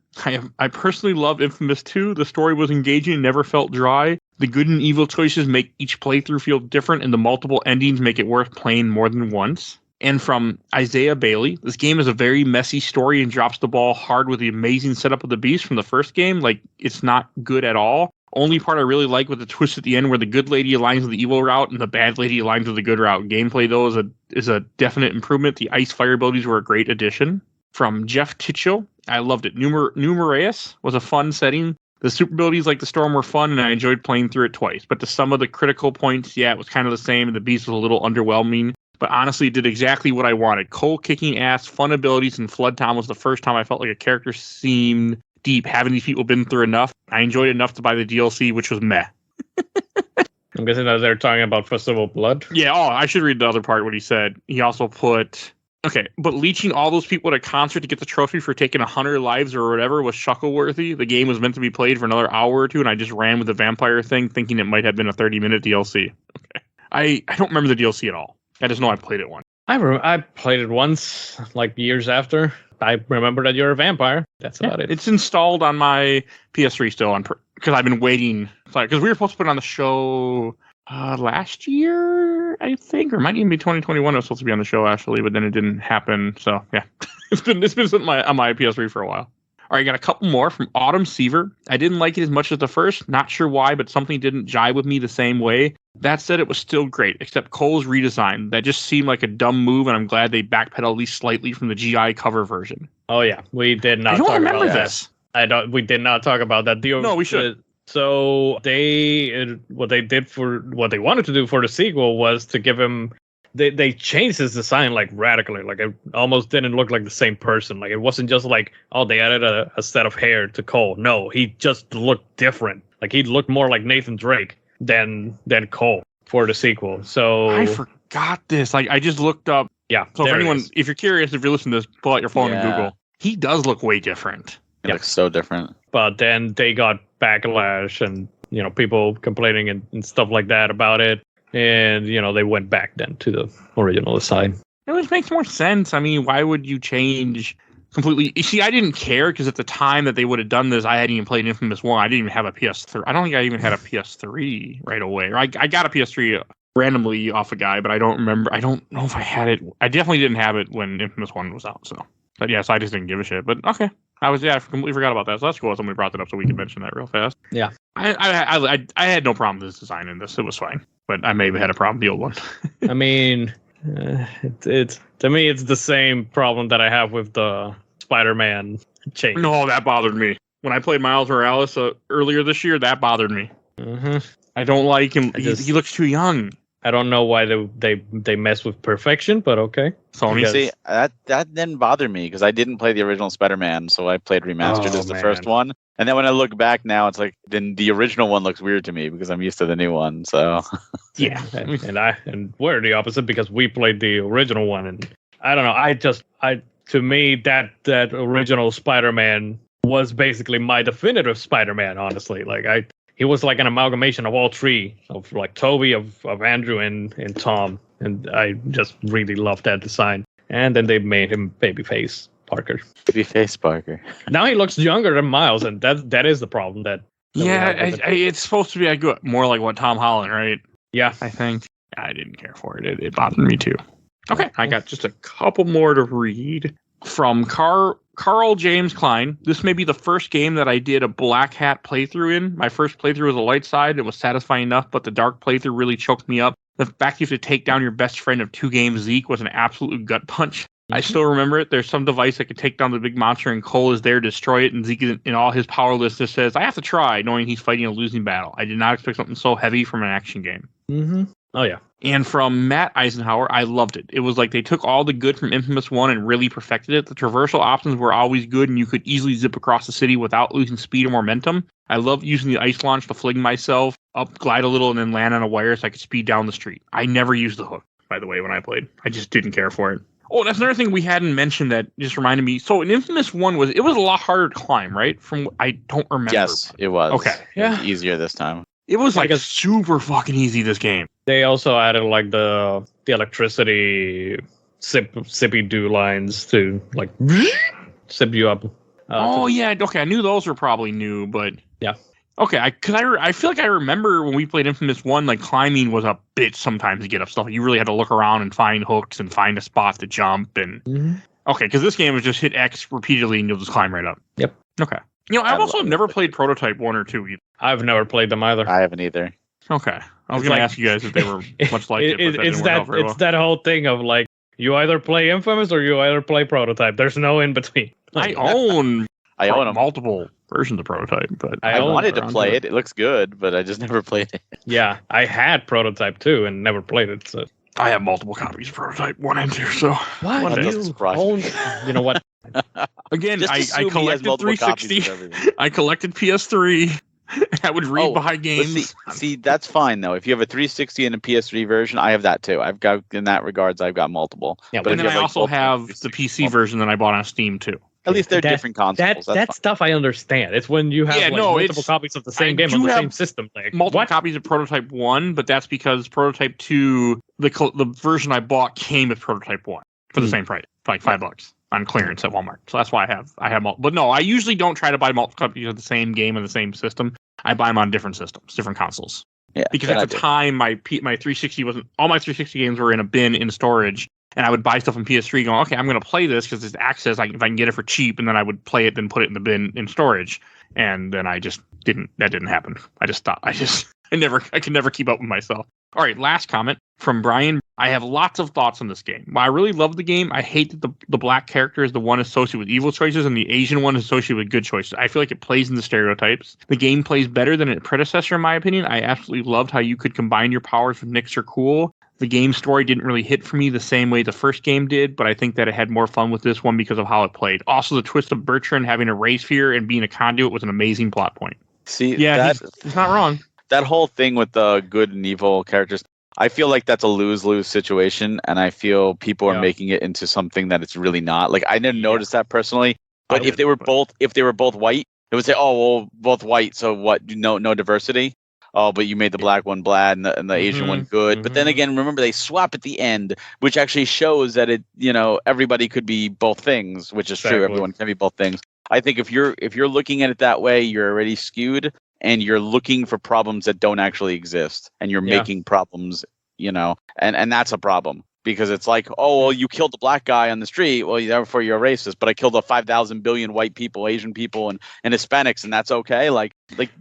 I personally love Infamous 2. The story was engaging, never felt dry. The good and evil choices make each playthrough feel different, and the multiple endings make it worth playing more than once. And from Isaiah Bailey, this game is a very messy story and drops the ball hard with the amazing setup of the beast from the first game. Like, it's not good at all. Only part I really like with the twist at the end where the good lady aligns with the evil route and the bad lady aligns with the good route. Gameplay, though, is a definite improvement. The ice fire abilities were a great addition. From Jeff Titchell, I loved it. Numerous was a fun setting. The super abilities like the storm were fun, and I enjoyed playing through it twice. But to some of the critical points, yeah, it was kind of the same, and the beast was a little underwhelming. But honestly, it did exactly what I wanted. Cole kicking ass, fun abilities, and Flood Tom was the first time I felt like a character seemed deep. Having these people been through enough, I enjoyed enough to buy the DLC, which was meh. I'm guessing that they're talking about Festival of Blood. Yeah, I should read the other part, what he said. He also put... Okay, but leeching all those people at a concert to get the trophy for taking 100 lives or whatever was chuckle-worthy. The game was meant to be played for another hour or two, and I just ran with the vampire thing, thinking it might have been a 30-minute DLC. Okay, I don't remember the DLC at all. I just know I played it once. I played it once, like years after. I remember that you're a vampire. That's about it. It's installed on my PS3 still, because I've been waiting. Because we were supposed to put it on the show last year, I think, or it might even be 2021. It was supposed to be on the show actually, but then it didn't happen. So yeah, it's been sitting on my PS3 for a while. All right, got a couple more from Autumn Seaver. I didn't like it as much as the first. Not sure why, but something didn't jive with me the same way. That said, it was still great, except Cole's redesign. That just seemed like a dumb move, and I'm glad they backpedaled at least slightly from the GI cover version. Oh yeah, we did not. I don't talk remember about this. That. We did not talk about that. No, we should. So what they wanted to do for the sequel was to give him. They changed his design like radically. Like it almost didn't look like the same person. Like it wasn't just like, oh, they added a set of hair to Cole. No, he just looked different. Like he looked more like Nathan Drake than Cole for the sequel. So I forgot this. Like I just looked up. Yeah. So if you're curious, if you're listening to this, pull out your phone and Google. He does look way different. It looks so different. But then they got backlash and people complaining and stuff like that about it. And, they went back then to the original design. It just makes more sense. I mean, why would you change completely? You see, I didn't care because at the time that they would have done this, I hadn't even played Infamous 1. I didn't even have a PS3. I don't think I even had a PS3 right away. I got a PS3 randomly off a guy, but I don't remember. I don't know if I had it. I definitely didn't have it when Infamous 1 was out. But yeah, so I just didn't give a shit. But okay. I completely forgot about that. So that's cool. Somebody brought that up so we can mention that real fast. Yeah. I had no problem with this design in this. It was fine. But I maybe had a problem with the old one. I mean, it's to me, it's the same problem that I have with the Spider-Man change. No, that bothered me. when I played Miles Morales earlier this year, that bothered me. Mm-hmm. I don't like him. He looks too young. I don't know why they mess with perfection, but okay. Sony. See, that didn't bother me because I didn't play the original Spider-Man, so I played remastered as the first one. And then when I look back now, it's like then the original one looks weird to me because I'm used to the new one. So yeah, and we're the opposite because we played the original one, and I don't know. To me that original Spider-Man was basically my definitive Spider-Man. Honestly, like he was like an amalgamation of all three, of like Toby, of Andrew, and Tom, and I just really loved that design. And then they made him Babyface Parker. Babyface Parker. Now he looks younger than Miles, and that is the problem. It's supposed to be more like what Tom Holland, right? Yeah, I think I didn't care for it. It bothered me too. Okay, I got just a couple more to read from Carl James Klein. This may be the first game that I did a black hat playthrough in. My first playthrough was a light side. It was satisfying enough, but the dark playthrough really choked me up. The fact you have to take down your best friend of 2 games, Zeke, was an absolute gut punch. I still remember it. There's some device that could take down the big monster, and Cole is there to destroy it, and Zeke, in all his powerlessness, says, I have to try, knowing he's fighting a losing battle. I did not expect something so heavy from an action game. Mm-hmm. Oh, yeah. And from Matt Eisenhower, I loved it. It was like they took all the good from Infamous 1 and really perfected it. The traversal options were always good, and you could easily zip across the city without losing speed or momentum. I loved using the ice launch to fling myself up, glide a little, and then land on a wire so I could speed down the street. I never used the hook, by the way, when I played. I just didn't care for it. Oh, that's another thing we hadn't mentioned that just reminded me. So in Infamous 1, it was a lot harder to climb, right? I don't remember. Yes, it was. Okay. Yeah. It was easier this time. It was like super fucking easy, this game. They also added like the electricity sippy do lines to like sip you up. Yeah. Okay, I knew those were probably new, but yeah. Okay, I feel like I remember when we played Infamous 1, like climbing was a bitch sometimes to get up stuff. You really had to look around and find hooks and find a spot to jump. And okay, because this game was just hit X repeatedly and you'll just climb right up. Yep. Okay. I've also never played Prototype 1 or 2 either. I've never played them either. I haven't either. Okay. I was going to ask you guys if they were much like it, but it's that whole thing of like, you either play Infamous or you either play Prototype. There's no in between. I own them. Multiple versions of Prototype, but I wanted to play it. It looks good, but I just never played it. Yeah, I had Prototype 2 and never played it. So I have multiple copies of Prototype 1 and 2, so what? You know what? Again, I collected 360. I collected PS3. I would read behind games. See, that's fine though. If you have a 360 and a PS3 version, I have that too. I've got I've got multiple. Yeah, but then I also have the PC version that I bought on Steam too. At least they're different consoles. That stuff I understand. It's when you have multiple copies of the same game on the same system. Like, multiple copies of Prototype 1, but that's because Prototype 2, the version I bought came with Prototype 1 for the same price, like $5 on clearance at Walmart. So that's why I have but no, I usually don't try to buy multiple copies of the same game on the same system. I buy them on different systems, different consoles. Yeah, because at the time my 360 wasn't, all my 360 games were in a bin in storage. And I would buy stuff on PS3 going, okay, I'm going to play this because it's access. If I can get it for cheap, and then I would play it, then put it in the bin in storage. And then that didn't happen. I just thought, I could never keep up with myself. All right, last comment from Brian. I have lots of thoughts on this game. While I really love the game, I hate that the black character is the one associated with evil choices and the Asian one is associated with good choices. I feel like it plays in the stereotypes. The game plays better than its predecessor, in my opinion. I absolutely loved how you could combine your powers with Nix or Cool. The game story didn't really hit for me the same way the first game did, but I think that it had more fun with this one because of how it played. Also, the twist of Bertrand having a race fear and being a conduit was an amazing plot point. See, yeah, he's not wrong. That whole thing with the good and evil characters, I feel like that's a lose-lose situation, and I feel people are making it into something that it's really not. Like, I didn't notice that personally, but if they were both white, it would say, oh, well, both white, so what? No diversity. Oh, but you made the black one bad and the Asian one good. But then again, remember they swap at the end, which actually shows that everybody could be both things, which is true. Everyone can be both things. I think if you're looking at it that way, you're already skewed and you're looking for problems that don't actually exist and you're making problems, and that's a problem. Because it's like, oh, well, you killed the black guy on the street. Well, therefore you're a racist. But I killed 5,000 billion white people, Asian people, and Hispanics, and that's okay. Like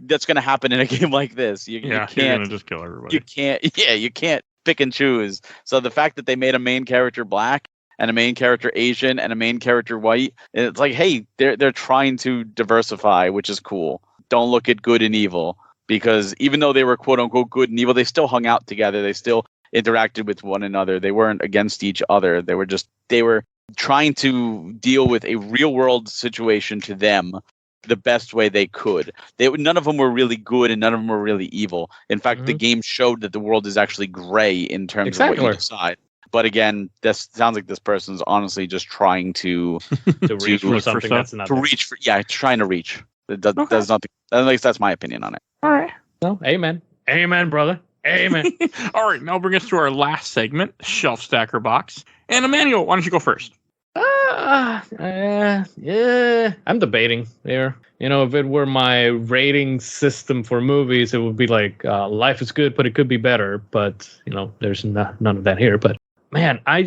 that's going to happen in a game like this. You can't you're going to just kill everybody. You can't pick and choose. So the fact that they made a main character black and a main character Asian and a main character white. And it's like, hey, they're trying to diversify, which is cool. Don't look at good and evil, because even though they were quote unquote good and evil, they still hung out together. They still interacted with one another. They weren't against each other. They were trying to deal with a real world situation to them the best way they could. None of them were really good and none of them were really evil. In fact, the game showed that the world is actually gray in terms of what you decide. But again, this sounds like this person's honestly just trying to reach for something that's not trying to reach. Does nothing. At least that's my opinion on it. All right. No, amen, brother, amen. All right, now bring us to our last segment, Shelf Stacker Box. And Emanuel, why don't you go first? Yeah, I'm debating there. If it were my rating system for movies, it would be like life is good, but it could be better. But there's none of that here. But man, I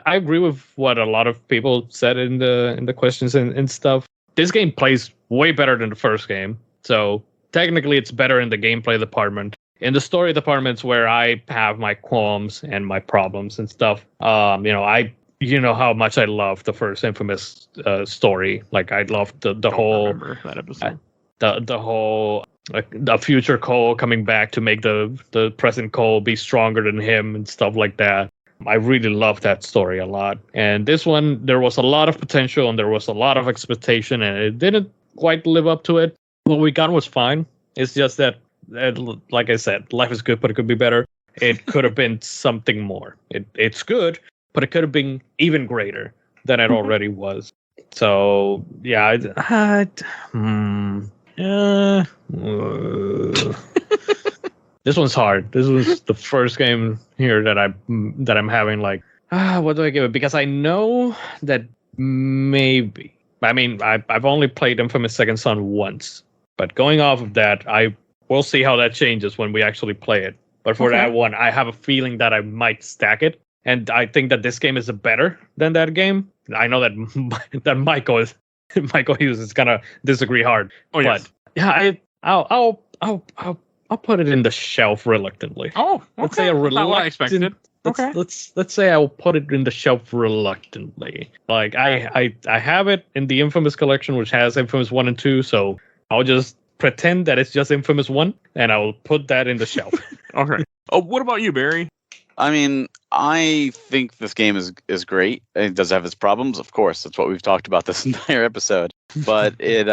agree with what a lot of people said in the questions and stuff. This game plays way better than the first game, so technically it's better in the gameplay department. In the story departments where I have my qualms and my problems and stuff, you know how much I love the first Infamous story. Like I loved the whole that episode. The whole the future Cole coming back to make the present Cole be stronger than him and stuff like that. I really loved that story a lot. And this one, there was a lot of potential and there was a lot of expectation, and it didn't quite live up to it. What we got was fine. It's just that, like I said, life is good, but it could be better. It could have been something more. It's good, but it could have been even greater than it already was. So, yeah. This one's hard. This was the first game here that I'm having like, what do I give it? Because I know that maybe. I mean, I've only played Infamous Second Son once, but going off of that, we'll see how that changes when we actually play it. But for that one, I have a feeling that I might stack it. And I think that this game is better than that game. I know that Michael Hughes is gonna disagree hard. Oh yes. But yeah, I'll put it in the shelf reluctantly. Oh, okay. Let's say a reluctant. Not what I expected. Okay. Let's say I'll put it in the shelf reluctantly. Like I have it in the Infamous collection, which has Infamous 1 and 2. So I'll just pretend that it's just Infamous 1, and I will put that in the shelf. Okay. Oh, what about you, Barry? I mean, I think this game is great. It does have its problems, of course. That's what we've talked about this entire episode. But it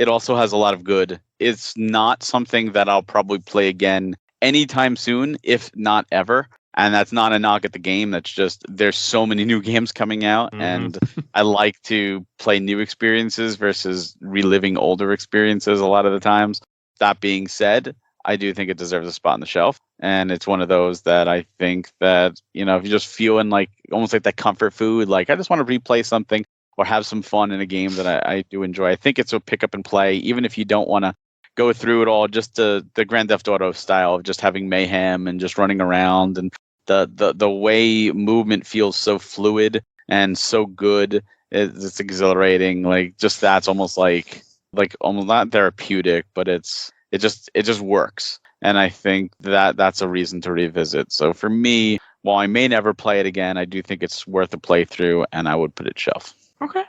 also has a lot of good. It's not something that I'll probably play again anytime soon, if not ever. And that's not a knock at the game. That's just there's so many new games coming out, and I like to play new experiences versus reliving older experiences a lot of the times. That being said, I do think it deserves a spot on the shelf. And it's one of those that I think that, if you're just feeling like almost like that comfort food, like I just want to replay something or have some fun in a game that I do enjoy. I think it's a pick up and play, even if you don't want to go through it all, just the Grand Theft Auto style of just having mayhem and just running around, and the way movement feels so fluid and so good. It's exhilarating. Like just that's almost like almost not therapeutic, but it just works. And I think that's a reason to revisit. So for me, while I may never play it again, I do think it's worth a playthrough, and I would put it shelf. Okay.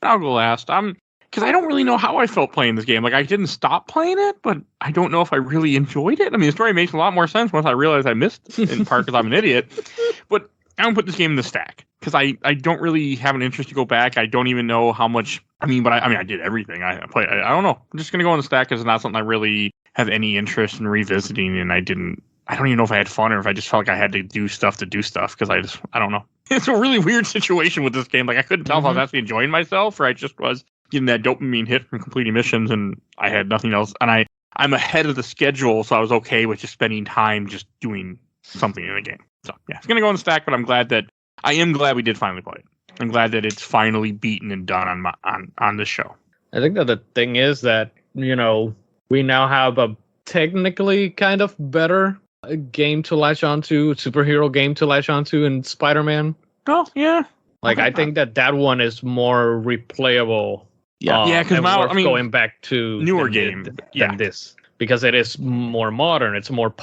I'll go last. Because I don't really know how I felt playing this game. Like, I didn't stop playing it, but I don't know if I really enjoyed it. I mean, the story makes a lot more sense once I realized I missed it, in part because I'm an idiot. But I'm going to put this game in the stack, because I don't really have an interest to go back. I don't even know how much. I did everything. I don't know. I'm just going to go in the stack because it's not something I really have any interest in revisiting, and I don't even know if I had fun or if I just felt like I had to do stuff because I don't know. It's a really weird situation with this game. Like, I couldn't tell if I was actually enjoying myself or I just was getting that dopamine hit from completing missions, and I had nothing else. And I'm ahead of the schedule, so I was okay with just spending time just doing something in the game. So yeah, it's gonna go in the stack, but I am glad we did finally play it. I'm glad that it's finally beaten and done on this show. I think that the thing is that, we now have a technically kind of better game to latch onto, superhero game to latch onto in Spider-Man. Oh, yeah. Like, I think that one is more replayable. Yeah, because now, going back to newer game than this. Because it is more modern. It's more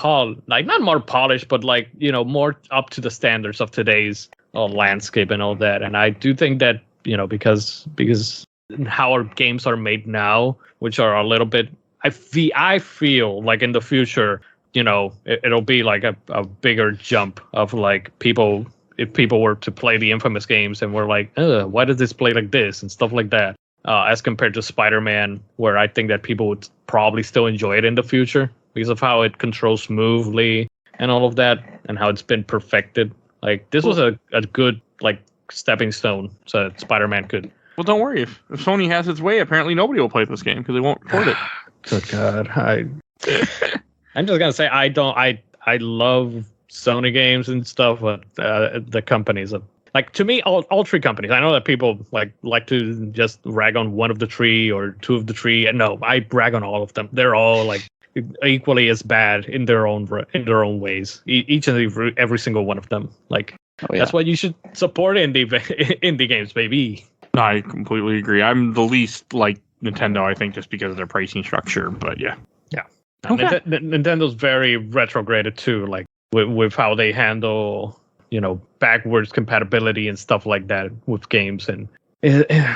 not more polished, but more up to the standards of today's landscape and all that. And I do think that, because how our games are made now, which are a little bit, I feel like in the future, it'll be like a bigger jump of like people. If people were to play the Infamous games and were like, why does this play like this and stuff like that, as compared to Spider-Man, where I think that people would probably still enjoy it in the future because of how it controls smoothly and all of that and how it's been perfected. Like, this was a good, like, stepping stone so that Spider-Man could. Well, don't worry. If Sony has its way, apparently nobody will play this game because they won't record it. Good God. I'm just going to say I love Sony games and stuff, but the companies, like, to me, all three companies. I know that people like to just rag on one of the three or two of the three, and no, I brag on all of them. They're all like equally as bad in their own ways. Each and every single one of them. Like, that's why you should support indie games, baby. I completely agree. I'm the least like Nintendo, I think, just because of their pricing structure. But yeah. Okay. Nintendo's very retrograded too, like with how they handle, backwards compatibility and stuff like that with games. And I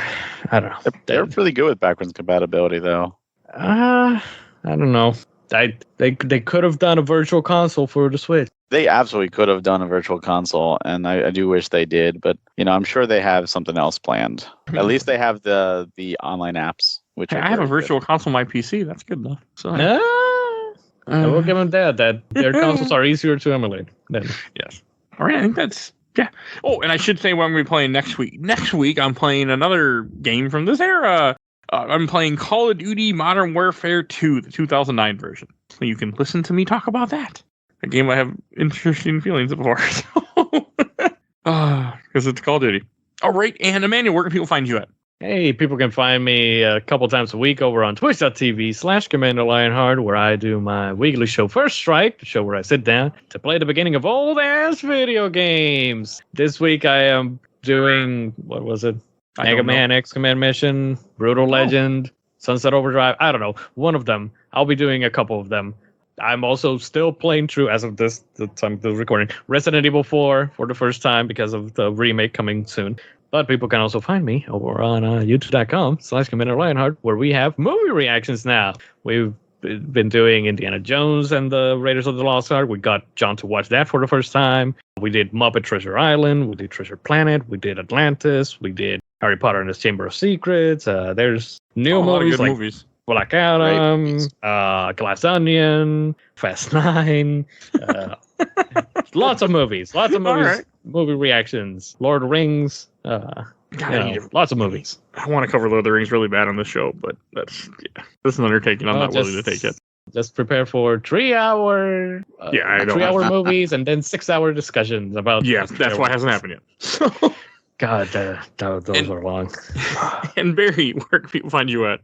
don't know. They're really good with backwards compatibility, though. I don't know. They could have done a virtual console for the Switch. They absolutely could have done a virtual console, and I do wish they did. But I'm sure they have something else planned. At least they have the online apps. Which I have a virtual console on my PC. That's good enough. So I will give them that their consoles are easier to emulate. Yes. All right. I think that's yeah. Oh, and I should say what I'm going to be playing next week. Next week I'm playing another game from this era. I'm playing Call of Duty Modern Warfare 2, the 2009 version. So you can listen to me talk about that. A game I have interesting feelings for. Because it's Call of Duty. All right. And Emanuel, where can people find you at? Hey, people can find me a couple times a week over on twitch.tv/Commander Lionheart, where I do my weekly show First Strike, the show where I sit down to play the beginning of old-ass video games. This week I am doing, what was it? Mega Man X Command Mission, Brutal Legend, Sunset Overdrive. I don't know. One of them. I'll be doing a couple of them. I'm also still playing through, as of the time of the recording, Resident Evil 4 for the first time because of the remake coming soon. But people can also find me over on youtube.com/Commander Lionheart, where we have movie reactions now. We've been doing Indiana Jones and the Raiders of the Lost Ark. We got John to watch that for the first time. We did Muppet Treasure Island. We did Treasure Planet. We did Atlantis. We did Harry Potter and the Chamber of Secrets. There's new movies like movies. Black Adam, Glass Onion, Fast 9. Lots of movies. Right. Movie reactions. Lord of the Rings. Lots of movies. I want to cover Lord of the Rings really bad on this show, but this is an undertaking I'm not willing to take it. Just prepare for 3-hour 3-hour movies and then 6-hour discussions about. Yes, that's why it hasn't happened yet. God, those are long. And Barry, where can people find you at?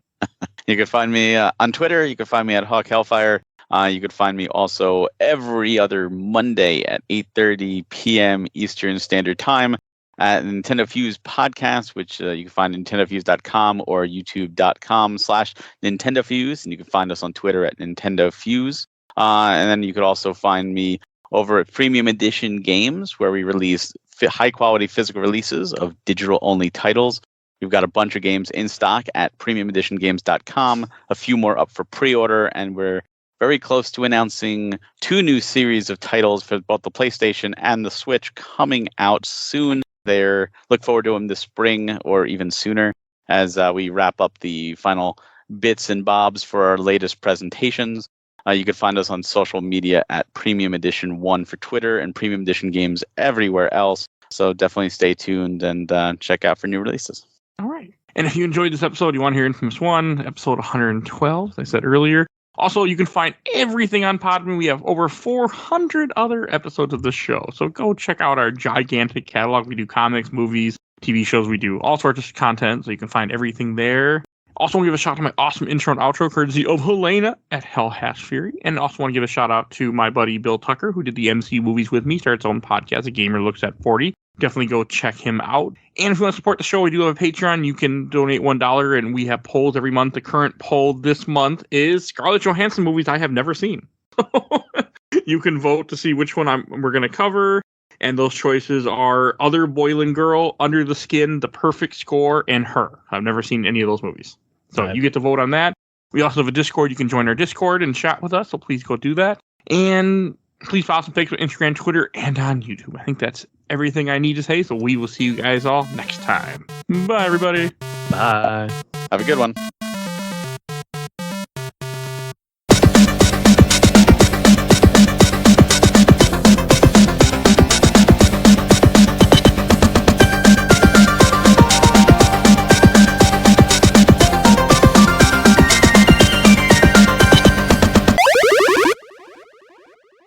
You can find me on Twitter. You can find me at Hawk Hellfire. You could find me also every other Monday at 8:30 p.m. Eastern Standard Time at Nintendo Fuse Podcast, which you can find at nintendofuse.com or youtube.com/Nintendo Fuse. And you can find us on Twitter at Nintendo Fuse. And then you could also find me over at Premium Edition Games, where we release high-quality physical releases of digital-only titles. We've got a bunch of games in stock at premiumeditiongames.com, a few more up for pre-order, and we're very close to announcing 2 new series of titles for both the PlayStation and the Switch coming out soon. Look forward to them this spring or even sooner as we wrap up the final bits and bobs for our latest presentations. You can find us on social media at Premium Edition 1 for Twitter and Premium Edition Games everywhere else. So definitely stay tuned and check out for new releases. All right. And if you enjoyed this episode, you want to hear Infamous 1, episode 112, as I said earlier. Also, you can find everything on Podbean. We have over 400 other episodes of this show. So go check out our gigantic catalog. We do comics, movies, TV shows. We do all sorts of content. So you can find everything there. Also want to give a shout out to my awesome intro and outro courtesy of Helena at Hell Hash Fury. And also want to give a shout out to my buddy Bill Tucker, who did the MC movies with me, started his own podcast, A Gamer Looks at 40. Definitely go check him out. And if you want to support the show, we do have a Patreon. You can donate $1, and we have polls every month. The current poll this month is Scarlett Johansson movies I have never seen. You can vote to see which one we're going to cover. And those choices are Other Boiling Girl, Under the Skin, The Perfect Score, and Her. I've never seen any of those movies. So you get to vote on that. We also have a Discord. You can join our Discord and chat with us, so please go do that. And please follow us on Facebook, Instagram, Twitter, and on YouTube. I think that's everything I need to say, so we will see you guys all next time. Bye, everybody. Bye. Have a good one.